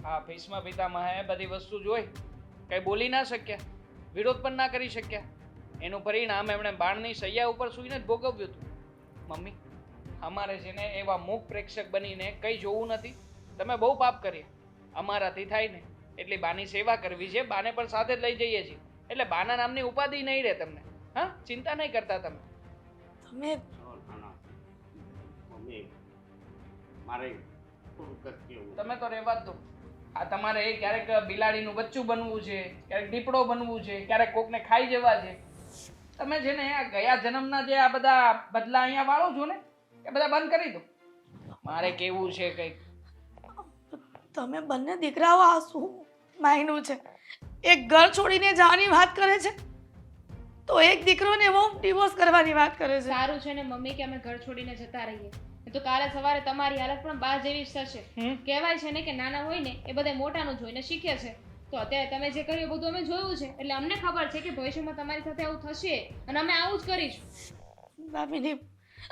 હા, ભીષ્મ પિતામહે બધી વસ્તુ જોઈ, કંઈ બોલી ના શક્યા, વિરોધ પણ ના કરી શક્યા. એનું પરિણામ એમણે બાણની સૈયા ઉપર સૂઈને જ ભોગવ્યું હતું. મમ્મી, અમારે છે ને એવા મૂક પ્રેક્ષક બનીને કંઈ જોવું નથી. તમે બહુ પાપ કર્યા. અમારાથી થાય ને એટલી બાની સેવા કરવી છે. બાને પણ સાથે જ લઈ જઈએ છીએ, એટલે બાના નામની ઉપાધિ નહીં રહે તમને. હા, ચિંતા નહીં કરતા તમે. તમે મમ્મી, મારે થોડુંક જ કેવું. તમે તો રહેવા જ દો. આ તમારે ક્યારેક બિલાડીનું બચ્ચું બનવું છે, ક્યારેક દીપડો બનવું છે, ક્યારેક કોકને ખાઈ જવા છે. તમે છે ને આ ગયા જન્મના જે આ બધા બદલા અહીંયા વાળો છો ને એ બધા બંધ કરી દો. મારે કેવું છે કંઈક. તમે બંને દીકરાઓ આ શું માયનું છે? એક ઘર છોડીને જવાની વાત કરે છે તો એક દીકરોને બહુ ડિવોર્સ કરવાની વાત કરે છે. સારું છે ને મમ્મી કે અમે ઘર છોડીને જતા રહીએ. નહીં તો કાલે સવારે તમારી હાલત પણ બા જેવી જ થશે. કહેવાય છે ને કે નાના હોય ને એ બધા મોટાનું જોઈને શીખે છે. તો અત્યારે તમે જે કર્યું એ બધું અમે જોયું છે, એટલે અમને ખબર છે કે ભવિષ્યમાં તમારી સાથે આવું થશે અને અમે આવું જ કરીશું. ભાભીની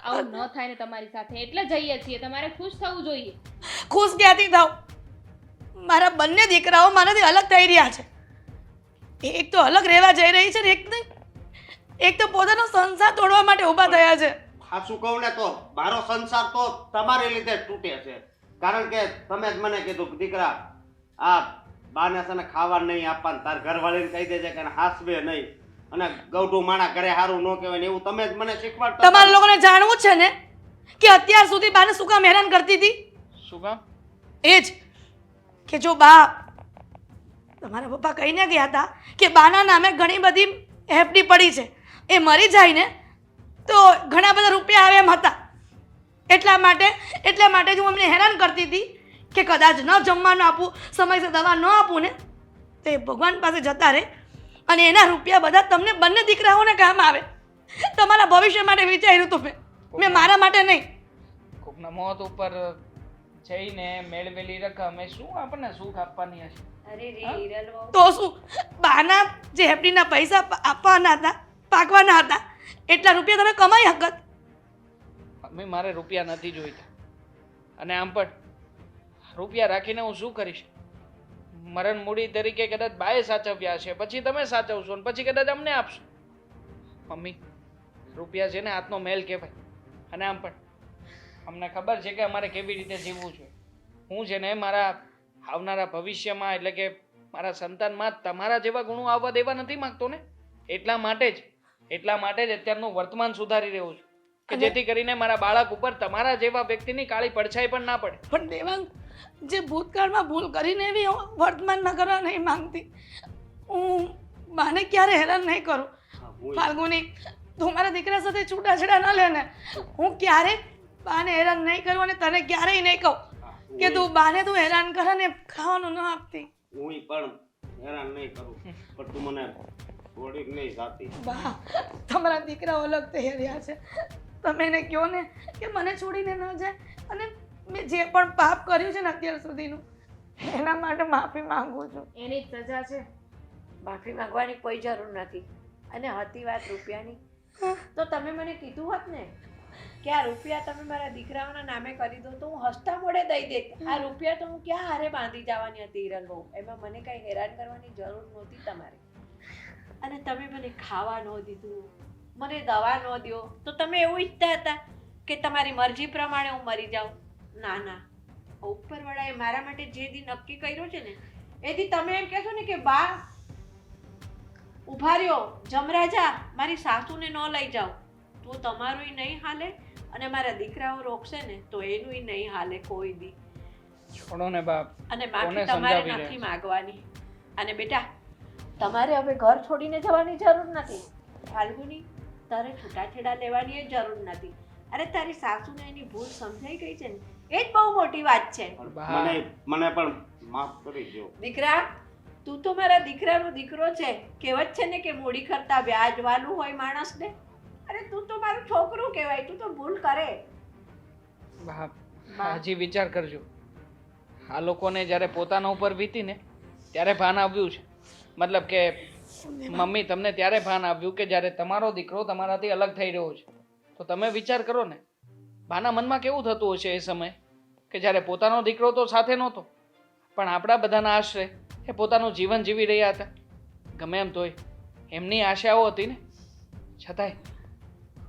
આવું ન થાય ને તમારી સાથે એટલે જઈએ છીએ. તમારે ખુશ થવું જોઈએ. ખુશ ક્યાંથી થાવ? મારા બંને દીકરાઓ મારાથી અલગ થઈ રહ્યા છે. એક તો અલગ રહેવા જઈ રહી છે ને એક તો પોતાનો સંસાર તોડવા માટે ઊભા થયા છે. સાચું કહું ને તો મારો સંસાર તો તમારી લીધે જ તૂટે છે. કારણ કે તમે જ મને કીધું કે દીકરા આ બાને છે ને ખાવા નહીં આપવાનું, તાર ઘરવાળીને કહી દેજે કે હાસવે નહીં, અને ગૌઢું માણા ઘરે સારું ન કહેવાય ને એવું તમે જ મને શીખવાડતા. તમારા લોકોને જાણવું છે ને કે અત્યાર સુધી બાને શું કામ હેરાન કરતી હતી? શું કામ? એ જ કે જો બા, તમારા પપ્પા કહીને ગયા હતા કે બાના નામે ઘણી બધી એફડી પડી છે, એ મરી જાય ને તો ઘણા બધા રૂપિયા આવે એમ હતા. એટલા માટે જ હું અમને હેરાન કરતી હતી કે કદાચ ન જમવાનું આપું, સમયસર દવા ન આપું ને તો એ ભગવાન પાસે જતા રહે અને એના રૂપિયા બધા તમને બંને દીકરાઓને કામ આવે. તમારા ભવિષ્ય માટે વિચાર્યું હતું મેં મારા માટે નહીં. કોકના મોત ઉપર જઈને મેળવેલી રકમ એ શું આપણને સુખ આપવાની હશે? અરે રે હિરલવો, તો શું બાના જે એફડીના પૈસા આપવાના હતા, પાકવાના હતા, એટલા રૂપિયા તમે કમાઈ હકત. મમ્મી મારે રૂપિયા નથી જોઈતા. અને આમ પણ રૂપિયા રાખીને હું શું કરીશ? મરણ મૂડી તરીકે કદાચ બાએ સાચવ્યા છે, પછી તમે સાચવશો ને પછી કદાચ અમને આપશો. મમ્મી રૂપિયા છે ને હાથનો મેલ કહેવાય. અને આમ પણ અમને ખબર છે કે અમારે કેવી રીતે જીવવું જોઈએ. હું છે ને મારા આવનારા ભવિષ્યમાં એટલે કે મારા સંતાનમાં તમારા જેવા ગુણો આવવા દેવા નથી માંગતો ને. એટલા માટે જ અત્યારનું વર્તમાન સુધારી રહ્યો છું કે જેથી કરીને મારા બાળક ઉપર તમારા જેવા વ્યક્તિની કાળી પડછાઈ પણ ના પડે. પણ દેવાંગ, જે ભૂતકાળમાં ભૂલ કરીને એવી હું વર્તમાનમાં કરવા નહીં માંગતી. હું બાને ક્યારે હેરાન નહીં કરું. ફાલ્ગુની, તું મારા દીકરા સાથે છૂટાછેડા ન લે ને. હું ક્યારેય બાને હેરાન નહીં કરું અને તને ક્યારેય નહીં કહું કે તું બાને તું હેરાન કરે ને ખાવાનું ન આપતી. હું પણ હેરાન નહીં કરું, પણ તું મને છોડી નહીં જાતી. બા, તમારા દીકરાઓ અલગ થઈ રહ્યા છે. તમે એને કહો ને કે મને છોડીને ન જાય, અને મેં જે પણ પાપ કર્યું છે ને અત્યાર સુધીનું એના માટે માફી માંગુ છું. એની જ સજા છે. માફી માંગવાની કોઈ જરૂર નથી. અને હતી વાત રૂપિયાની, તો તમે મને કીધું હોત ને કે આ રૂપિયા તમે મારા દીકરાઓના નામે કરી દો તો હું હસતા મોઢે દઈ દેત. આ રૂપિયા તો હું ક્યાં હારે બાંધી જવાની હતી હિરલબહુ. એમાં મને કઈ હેરાન કરવાની જરૂર નહોતી તમારે. અને તમે મને ખાવા ન દીધું, મને દવા ન દો, તો તમે એવું ઈચ્છતા હતા કે તમારી મરજી પ્રમાણે હું મરી જાઉં? ના ના, ઉપરવાળાએ મારા માટે જે દી નક્કી કર્યું છે ને એ દી તમે એમ કહેશો ને કે બા ઉભા રહ્યો, જમરાજા મારી સાસુને ન લઈ જાઓ, તો તમારું નહીં હાલે અને મારા દીકરાઓ રોકશે ને તો એનું નહીં હાલે કોઈ દી. છોડો ને બાપ. અને માફી તમારે નથી માંગવાની. અને બેટા, તમારે હવે ઘર છોડીને જવાની જરૂર નથી. ફાલ્ગુની, તારે છૂટાછેડા લેવાની જરૂર નથી. અરે તારી સાસુને એની ભૂલ સમજાઈ ગઈ છે ને એ જ બહુ મોટી વાત છે. મને પણ માફ કરી દો. દીકરા, તું તો મારા દીકરાનો દીકરો છે. કહેવત છે ને કે મૂડી કરતા વ્યાજ વાલું હોય માણસને. અરે તું તો મારું છોકરું કહેવાય, તું તો ભૂલ કરે. બાપ, હજી વિચાર કરજો. આ લોકોને જ્યારે પોતાના ઉપર વીતી ને ત્યારે ભાન આવ્યું છે. મતલબ કે મમ્મી તમને ત્યારે ભાન આવ્યું કે જ્યારે તમારો દીકરો તમારાથી અલગ થઈ રહ્યો છે. તો તમે વિચાર કરો ને, બાના મનમાં કેવું થતું હશે એ સમય કે જ્યારે પોતાનો દીકરો તો સાથે નહોતો, પણ આપણા બધાના આશરે એ પોતાનું જીવન જીવી રહ્યા હતા. ગમે એમ તોય એમની આશાઓ હતી ને, છતાંય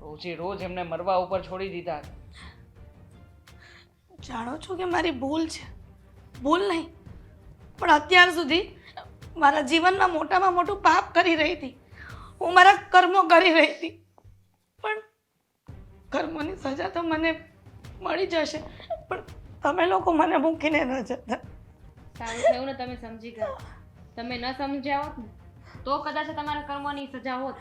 રોજે રોજ એમને મરવા ઉપર છોડી દીધા હતા. જાણો છો કે મારી ભૂલ છે, ભૂલ નહીં, પણ અત્યાર સુધી મારા જીવનમાં મોટામાં મોટું પાપ કરી રહી હતી. હું મારા કર્મો કરી રહી હતી, પણ કર્મોની સજા તો મને મળી જશે. પણ તમે લોકો મને મૂકીને ન જતા. સારું થયું ને તમે સમજી ગયા. તમે ન સમજ્યા હોત ને તો કદાચ તમારા કર્મોની સજા હોત.